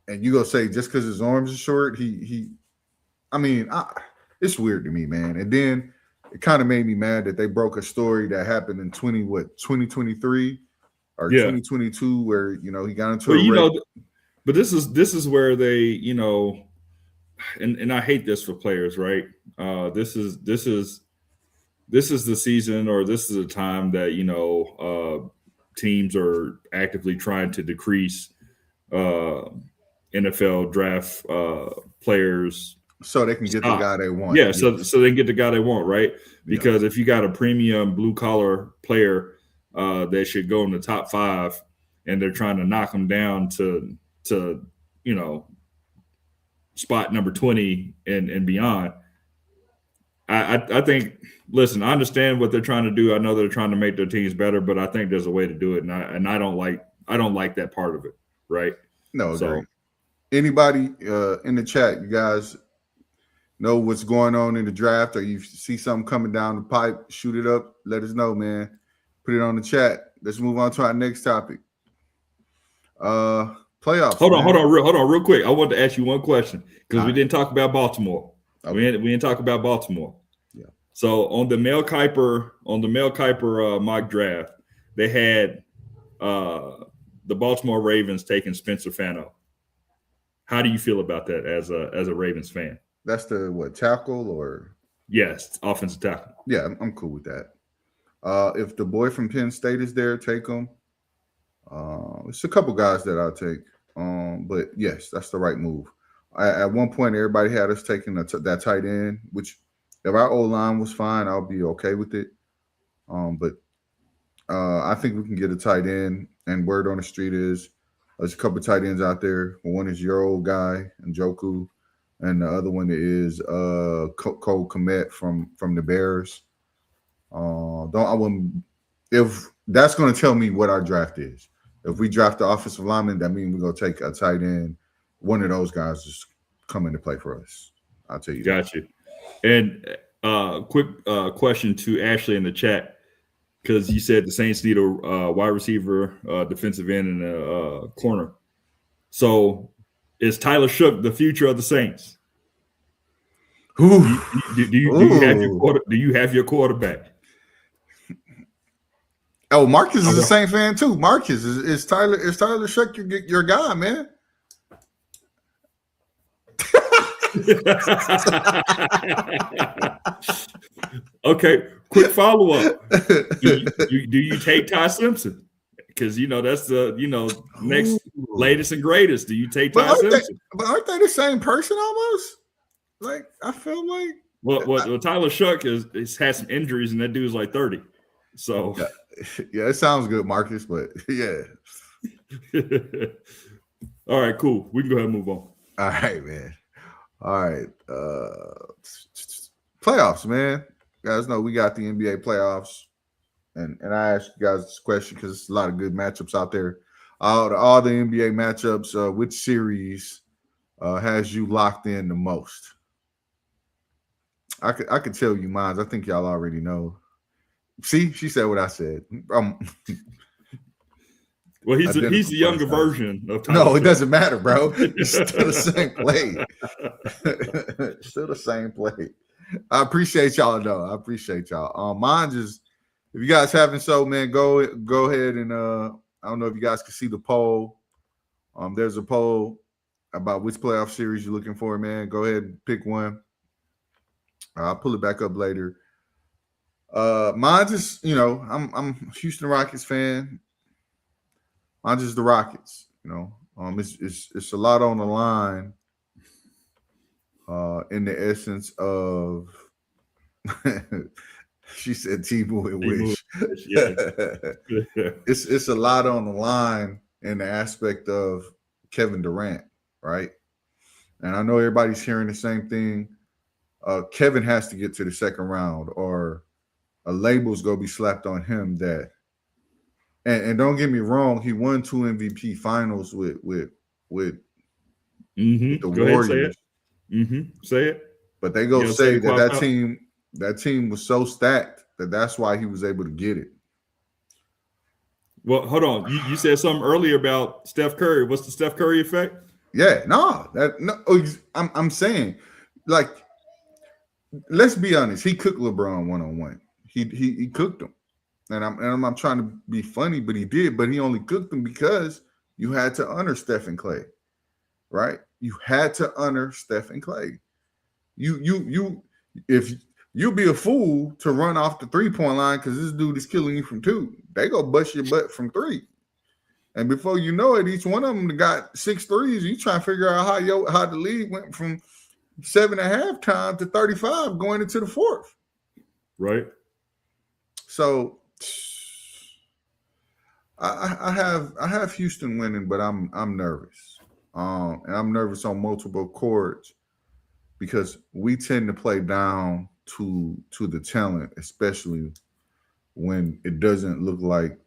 and you go say just because his arms are short, it's weird to me, man. And then it kind of made me mad that they broke a story that happened in 2023 or 2022 where, you know, he got into a wreck. But this is where they, you know, and I hate this for players, right? This is the season, or this is a time that, you know, teams are actively trying to decrease NFL draft players so they can get the guy they want. Yeah, so they can get the guy they want, right? Because if you got a premium blue collar player that should go in the top 5, and they're trying to knock him down to you know, spot number 20 and beyond. I think. Listen, I understand what they're trying to do. I know they're trying to make their teams better, but I think there's a way to do it, and I don't like that part of it, right? No, so anybody in the chat, you guys know what's going on in the draft, or you see something coming down the pipe, shoot it up. Let us know, man. Put it on the chat. Let's move on to our next topic. Playoffs, Hold on, man. hold on, real quick. I wanted to ask you one question because All we right. didn't talk about Baltimore. Okay. We didn't talk about Baltimore. Yeah. So on the Mel Kiper mock draft, they had the Baltimore Ravens taking Spencer Fano. How do you feel about that as a Ravens fan? That's the what, tackle or Yes, offensive tackle. yeah, I'm cool with that. If the boy from Penn State is there, take him. It's a couple guys that I'll take. But yes, that's the right move. At one point, everybody had us taking that tight end, which if our O line was fine, I'll be okay with it. But I think we can get a tight end. And word on the street is there's a couple tight ends out there. One is your old guy, Njoku, and the other one is Cole Kmet from the Bears. Don't I wouldn't if that's going to tell me what our draft is. If we draft the offensive lineman, that means we're going to take a tight end. One of those guys is coming to play for us. I'll tell you that. Got you. And quick question to Ashley in the chat, because you said the Saints need a wide receiver, defensive end, and a corner. So is Tyler Shook the future of the Saints? Do you have your quarterback? Oh, Marcus is a Saint fan too. Marcus is Tyler Shook your guy, man. Okay, quick follow up. Do you take Ty Simpson? Because that's the next latest and greatest. Do you take Ty Simpson? But aren't they the same person almost? Like I feel like well Tyler Shook has had some injuries, and that dude's like 30. So yeah, it sounds good, Marcus. But yeah. All right, cool. We can go ahead and move on. All right, man. All right. Playoffs, man. You guys know we got the NBA playoffs. And I asked you guys this question because there's a lot of good matchups out there. All the NBA matchups, which series has you locked in the most? I could tell you mine. I think y'all already know. See, she said what I said. Well, he's the younger version of Tyler. No, it doesn't matter, bro. It's still the same play. Still the same play. I appreciate y'all, though. I appreciate y'all. Mine just, if you guys haven't, so man, go ahead and I don't know if you guys can see the poll. There's a poll about which playoff series you're looking for, man. Go ahead and pick one. I'll pull it back up later. Mine just, I'm a Houston Rockets fan. Mine just the Rockets, it's a lot on the line. In the essence of, she said T-Boo and Wish. Yeah. It's a lot on the line in the aspect of Kevin Durant, right? And I know everybody's hearing the same thing. Kevin has to get to the second round, or a label's gonna be slapped on him that. And don't get me wrong, he won 2 MVP finals with the Warriors. Say it. Say it. But they go say that team was so stacked that's why he was able to get it. Well, hold on. You said something earlier about Steph Curry. What's the Steph Curry effect? Yeah, I'm saying, like, let's be honest. He cooked LeBron one-on-one. He cooked him. And I'm trying to be funny, but he did. But he only cooked them because you had to honor Steph and Clay, right? You had to honor Steph and Clay. If you'll be a fool to run off the 3-point line because this dude is killing you from 2. They go bust your butt from 3, and before you know it, each one of them got 6 threes. You try to figure out how the league went from 7.5 time to 35 going into the 4th, right? So. I have Houston winning, but I'm nervous, and I'm nervous on multiple chords because we tend to play down to the talent, especially when it doesn't look like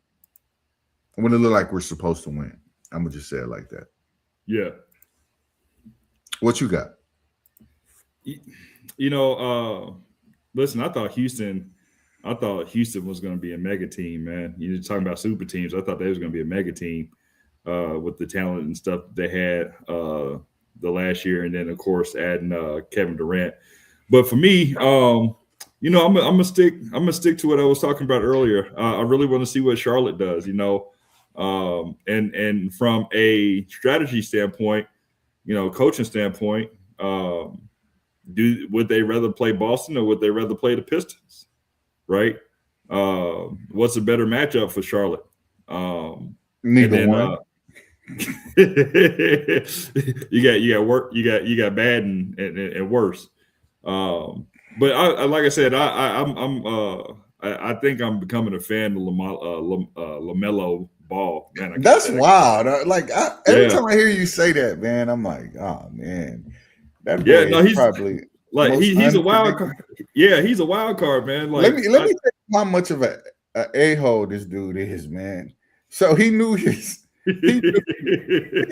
we're supposed to win. I'm gonna just say it like that. Yeah. What you got? Listen, I thought Houston was going to be a mega team, man. You're talking about super teams. I thought they was going to be a mega team. with the talent and stuff that they had the last year, and then of course adding Kevin Durant. But for me, I'm gonna stick to what I was talking about earlier. I really want to see what Charlotte does. And from a strategy standpoint, coaching standpoint, would they rather play Boston or would they rather play the Pistons? Right? What's a better matchup for Charlotte? And Neither then one. you got work, you got bad and worse. But I like I said, I think I'm becoming a fan of LaMelo Ball. Man, I can't That's say that guy's name. wild. Every Yeah, time I hear you say that, man, I'm like, oh man, that yeah. boy No, is he's probably like most he's a wild card. unpredictable. Yeah, he's a wild card, man. Let Like me tell you how much of a hole this dude is, man. So he knew his teammate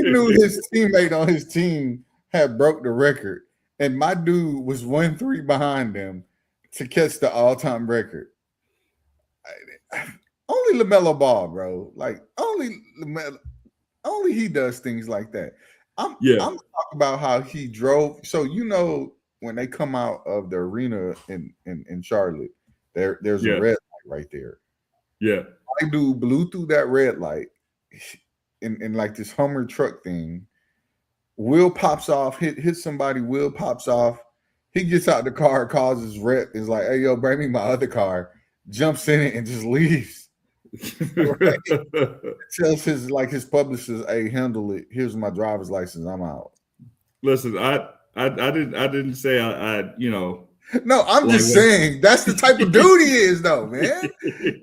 on his team had broke the record, and my dude was 1-3 behind them to catch the all-time record. Only LaMelo Ball, bro. Like only he does things like that. yeah, I'm talking about how he drove. So when they come out of the arena in Charlotte, there's a yeah, red light right there. yeah. My dude blew through that red light in like this Hummer truck thing. Wheel pops off, hit somebody, wheel pops off. He gets out the car, calls his rep, is like, hey yo, bring me my other car, jumps in it and just leaves. Right? Tells his publishers, hey, handle it. Here's my driver's license. I'm out. Listen, I didn't say I No, I'm like just when saying that's the type of dude he is, though, man.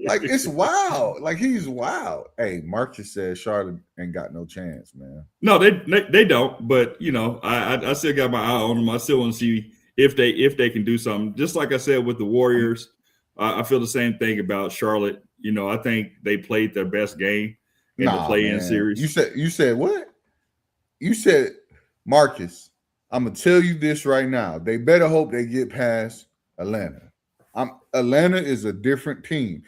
Like it's wild. Like he's wild. Hey, Marcus says Charlotte ain't got no chance, man. No, they don't. But I still got my eye on them. I still want to see if they can do something. Just like I said with the Warriors, I feel the same thing about Charlotte. I think they played their best game in the Nah, play-in man. You series. said what? You said Marcus. I'm gonna tell you this right now. They better hope they get past Atlanta. Atlanta is a different team.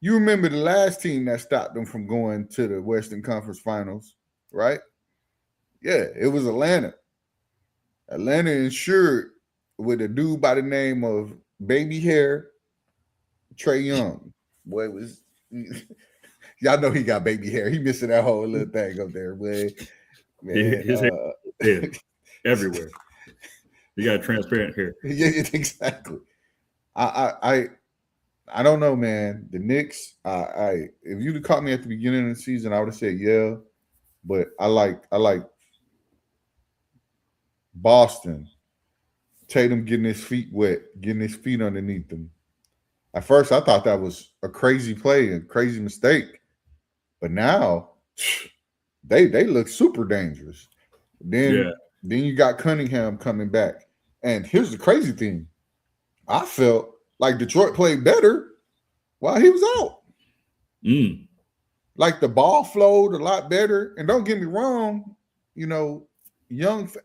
You remember the last team that stopped them from going to the Western Conference Finals, right? Yeah, it was Atlanta. Atlanta insured with a dude by the name of Baby Hair Trey Young. Boy, it was y'all know he got baby hair. He missing that whole little thing up there, boy. Man, His head everywhere. You got transparent hair. yeah, exactly. I I don't know, man. The Knicks. If you'd have caught me at the beginning of the season, I would have said yeah. But I like Boston. Tatum getting his feet wet, getting his feet underneath him. At first, I thought that was a crazy play, a crazy mistake. But now, they look super dangerous. Yeah. Then you got Cunningham coming back. And here's the crazy thing. I felt like Detroit played better while he was out. Mm. Like the ball flowed a lot better. And don't get me wrong, young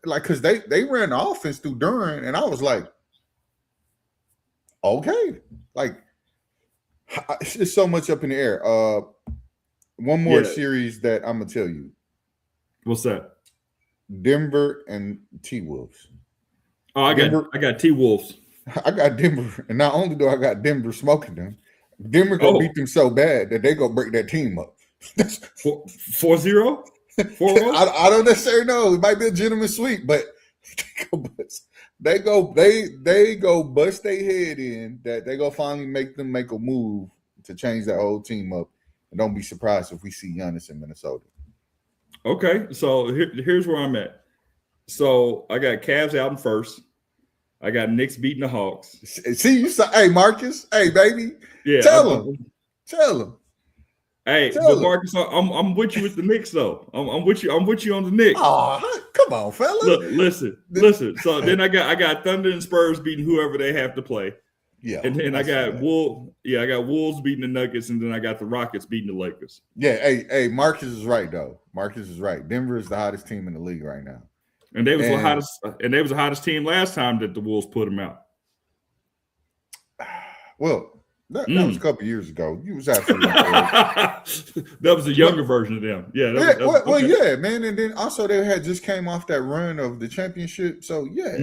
like because they ran the offense through Duran, and I was like, okay, like it's so much up in the air. One more Yeah. series that I'm gonna tell you: What's that? Denver and T Wolves. Oh, I got Denver, I got T Wolves. I got Denver, and not only do I got Denver smoking them, Denver gonna Oh, beat them so bad that they gonna break that team up. 4-0? 4-0? I don't necessarily know. It might be a gentleman's sweep, but they go bust their head in that they go finally make them make a move to change that whole team up. And don't be surprised if we see Giannis in Minnesota. Okay, so here's where I'm at. So I got Cavs out in first. I got Knicks beating the Hawks. See, you saw, hey Marcus, hey baby, Yeah, tell him, tell him, hey, but tell him. Marcus, I'm with you with the Knicks though. I'm with you. I'm with you on the Knicks. Oh, come on, fella. Look, listen. So then I got Thunder and Spurs beating whoever they have to play, Yeah, and then I got that. I got Wolves beating the Nuggets, and then I got the Rockets beating the Lakers. Yeah, hey, Marcus is right though. Marcus is right. Denver is the hottest team in the league right now. And they was the hottest team last time that the Wolves put them out. Well, That was a couple years ago. You was absolutely correct. That was a younger version of them. Yeah. Well, Okay. yeah, man. And then also they had just came off that run of the championship. So yeah,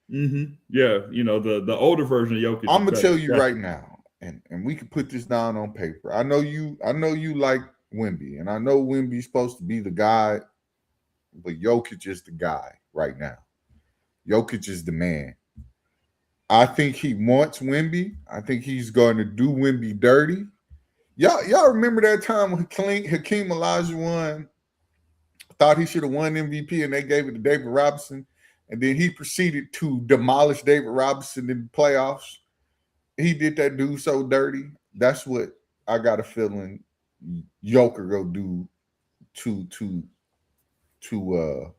Yeah, the older version of Jokic I'm is gonna better. tell you right now, and we can put this down on paper. I know you like Wemby, and I know Wemby's supposed to be the guy, but Jokic is the guy right now. Jokic is the man. I think he wants Wemby. I think he's going to do Wemby dirty. Y'all remember that time when Hakeem Olajuwon thought he should have won MVP and they gave it to David Robinson, and then he proceeded to demolish David Robinson in the playoffs. He did that dude so dirty. That's what I got a feeling Joker go do to the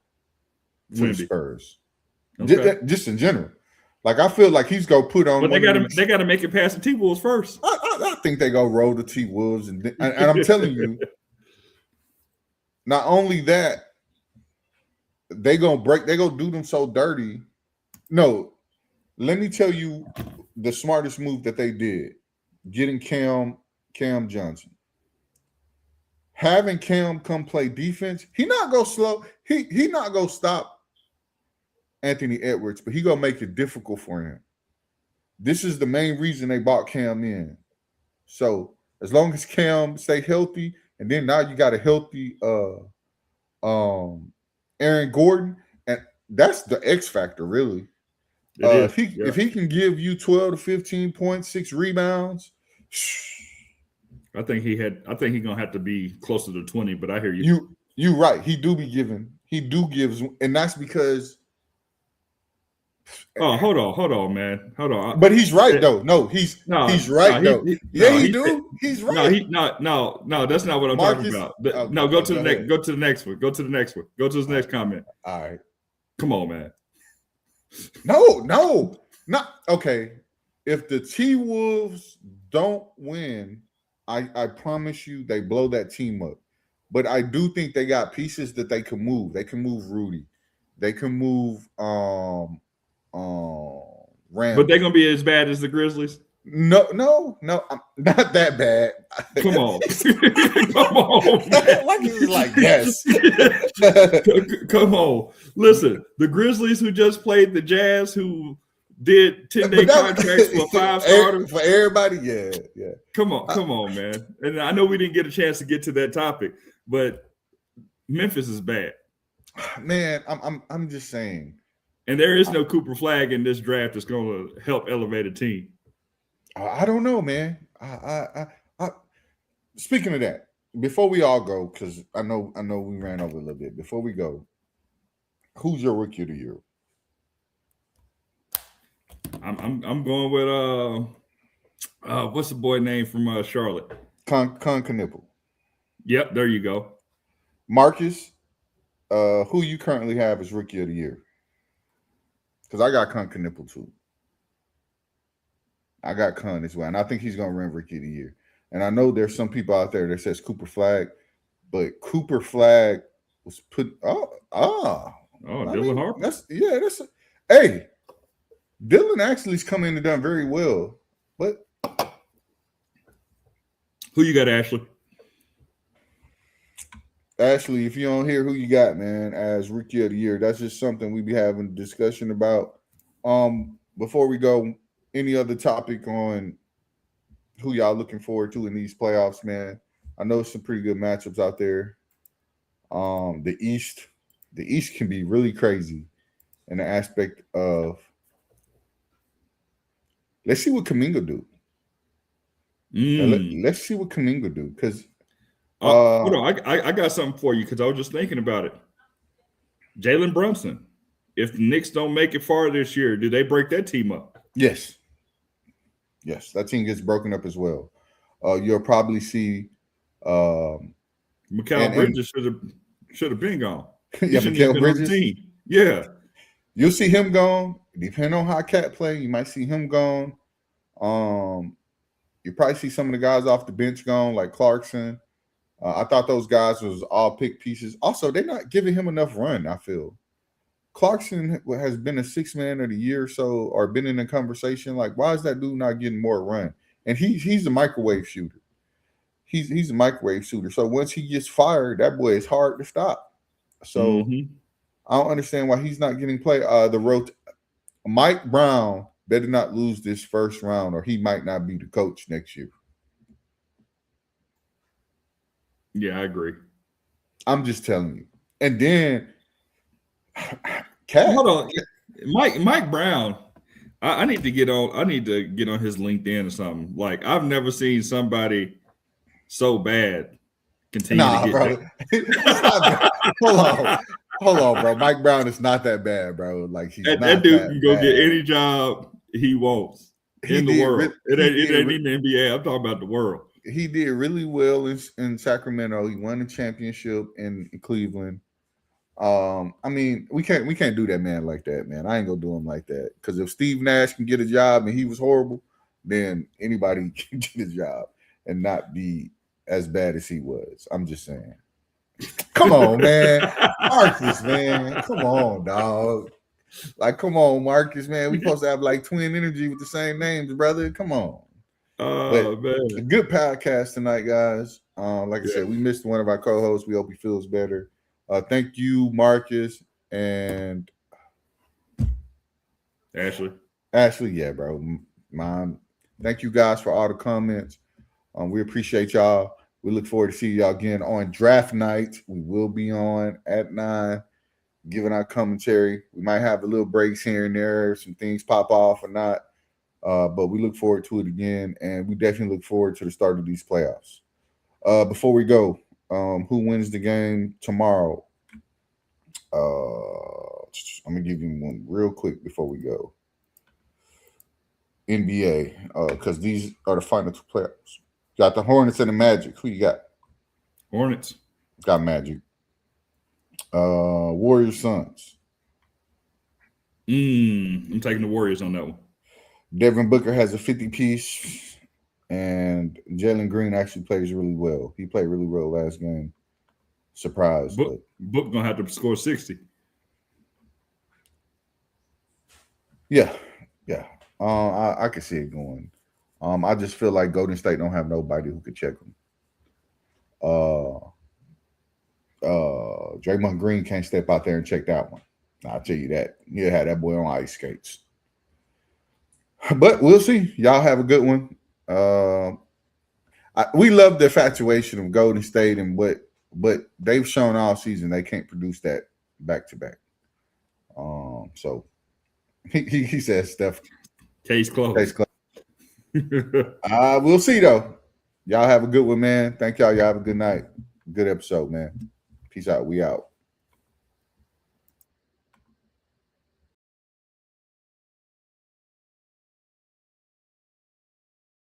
Spurs. Okay. Just in general. Like I feel like he's gonna put on. But they gotta make it past the T-Wolves first. I think they go roll the T-Wolves, and I'm telling you, not only that, they gonna do them so dirty. No, let me tell you the smartest move that they did: getting Cam Johnson, having Cam come play defense. He not go slow. He not go stop Anthony Edwards, but he gonna make it difficult for him. This is the main reason they bought Cam in. So as long as Cam stay healthy, and then now you got a healthy Aaron Gordon, and that's the X factor, really. If he can give you 12 to 15 points, 6 rebounds, I think he's gonna have to be closer to 20. But I hear you. You right. He do gives, and that's because. Oh, hold on, man. Hold on. But he's right though. No, he's right though. He's right. No, that's not what I'm talking about. No, go to the next. Go to the next one. Go to the next one. Go to his next comment. All right. Come on, man. No, not okay. If the T-Wolves don't win, I promise you they blow that team up. But I do think they got pieces that they can move. They can move Rudy. They can move Randall. But they're gonna be as bad as the Grizzlies? No, not that bad. Come on. Come on. Like he was like, yes. Come on. Listen, the Grizzlies who just played the Jazz, who did 10-day contracts for 5 starters. For everybody, yeah. Come on, man. And I know we didn't get a chance to get to that topic, but Memphis is bad. Man, I'm just saying. And there is no Cooper Flag in this draft that's going to help elevate a team. I don't know, man. I speaking of that, before we all go, because I know we ran over a little bit. Before we go, who's your rookie of the year? I'm going with what's the boy name from Charlotte? Con Knipple. Yep, there you go. Marcus, who you currently have as rookie of the year? Because I got Con Knipple too. I got Con as well, and I think he's going to win rookie of the year. And I know there's some people out there that says Cooper Flag, but Cooper Flag was put. Dylan Harper. Hey, Dylan actually's come in and done very well. But who you got, Ashley? Ashley, if you don't hear who you got, man, as rookie of the year, that's just something we be having a discussion about. Before we go, any other topic on who y'all looking forward to in these playoffs, man? I know some pretty good matchups out there. The East can be really crazy in the aspect of let's see what Kuminga do. Let's see what Kuminga do, because hold on, I got something for you because I was just thinking about it. Jalen Brunson, if the Knicks don't make it far this year, do they break that team up? Yes, that team gets broken up as well. You'll probably see Mikal Bridges should have been gone. Yeah, Mikal Bridges. Team. Yeah, you'll see him gone. Depending on how Cat play, you might see him gone. You probably see some of the guys off the bench gone, like Clarkson. I thought those guys was all pick pieces. Also, they're not giving him enough run, I feel. Clarkson has been a 6 man of the year or so, or been in a conversation. Like, why is that dude not getting more run? and he's a microwave shooter. He's a microwave shooter. So once he gets fired, that boy is hard to stop. So Mm-hmm. I don't understand why he's not getting play. Mike Brown better not lose this first round, or he might not be the coach next year. Yeah, I agree. I'm just telling you. And then, Cat. Hold on, Mike Brown. I need to get on. I need to get on his LinkedIn or something. Like I've never seen somebody so bad continue to Nah, get bro. bad. It's not bad. Hold on, bro. Mike Brown is not that bad, bro. Like he's That not dude that can go get bad. any job he wants He in the did. world. It He ain't did. in the NBA. I'm talking about the world. He did really well in Sacramento. He won the championship in Cleveland. I mean, we can't do that man like that, man. I ain't gonna do him like that. Because if Steve Nash can get a job and he was horrible, then anybody can get a job and not be as bad as he was. I'm just saying. Come on, man. Marcus, man. Come on, dog. Like, come on, Marcus, man. We supposed to have like twin energy with the same names, brother. Come on. But Oh a man, good podcast tonight, guys. Like I yeah. said, we missed one of our co-hosts. We hope he feels better. Thank you, Marcus and Ashley. Ashley. Yeah, bro. Mom. Thank you guys for all the comments. We appreciate y'all. We look forward to seeing y'all again on draft night. We will be on at 9, giving our commentary. We might have a little breaks here and there, some things pop off or not. But we look forward to it again, and we definitely look forward to the start of these playoffs. Before we go, who wins the game tomorrow? I'm gonna give you one real quick before we go. NBA, because these are the final two playoffs. Got the Hornets and the Magic. Who you got? Hornets. Got Magic. Warriors Suns. I'm taking the Warriors on that one. Devin Booker has a 50 piece, and Jalen Green actually plays really well. He played really well last game. Surprise, but Book gonna have to score 60. yeah, yeah. I can see it going. I just feel like Golden State don't have nobody who could check them. Draymond Green can't step out there and check that one. I'll tell you that. He'll have that boy on ice skates. But we'll see. Y'all have a good one. We love the infatuation of Golden State and but they've shown all season they can't produce that back to back. So he says Steph. Case closed. Case closed. We'll see though. Y'all have a good one, man. Thank y'all. Y'all have a good night. Good episode, man. Peace out. We out.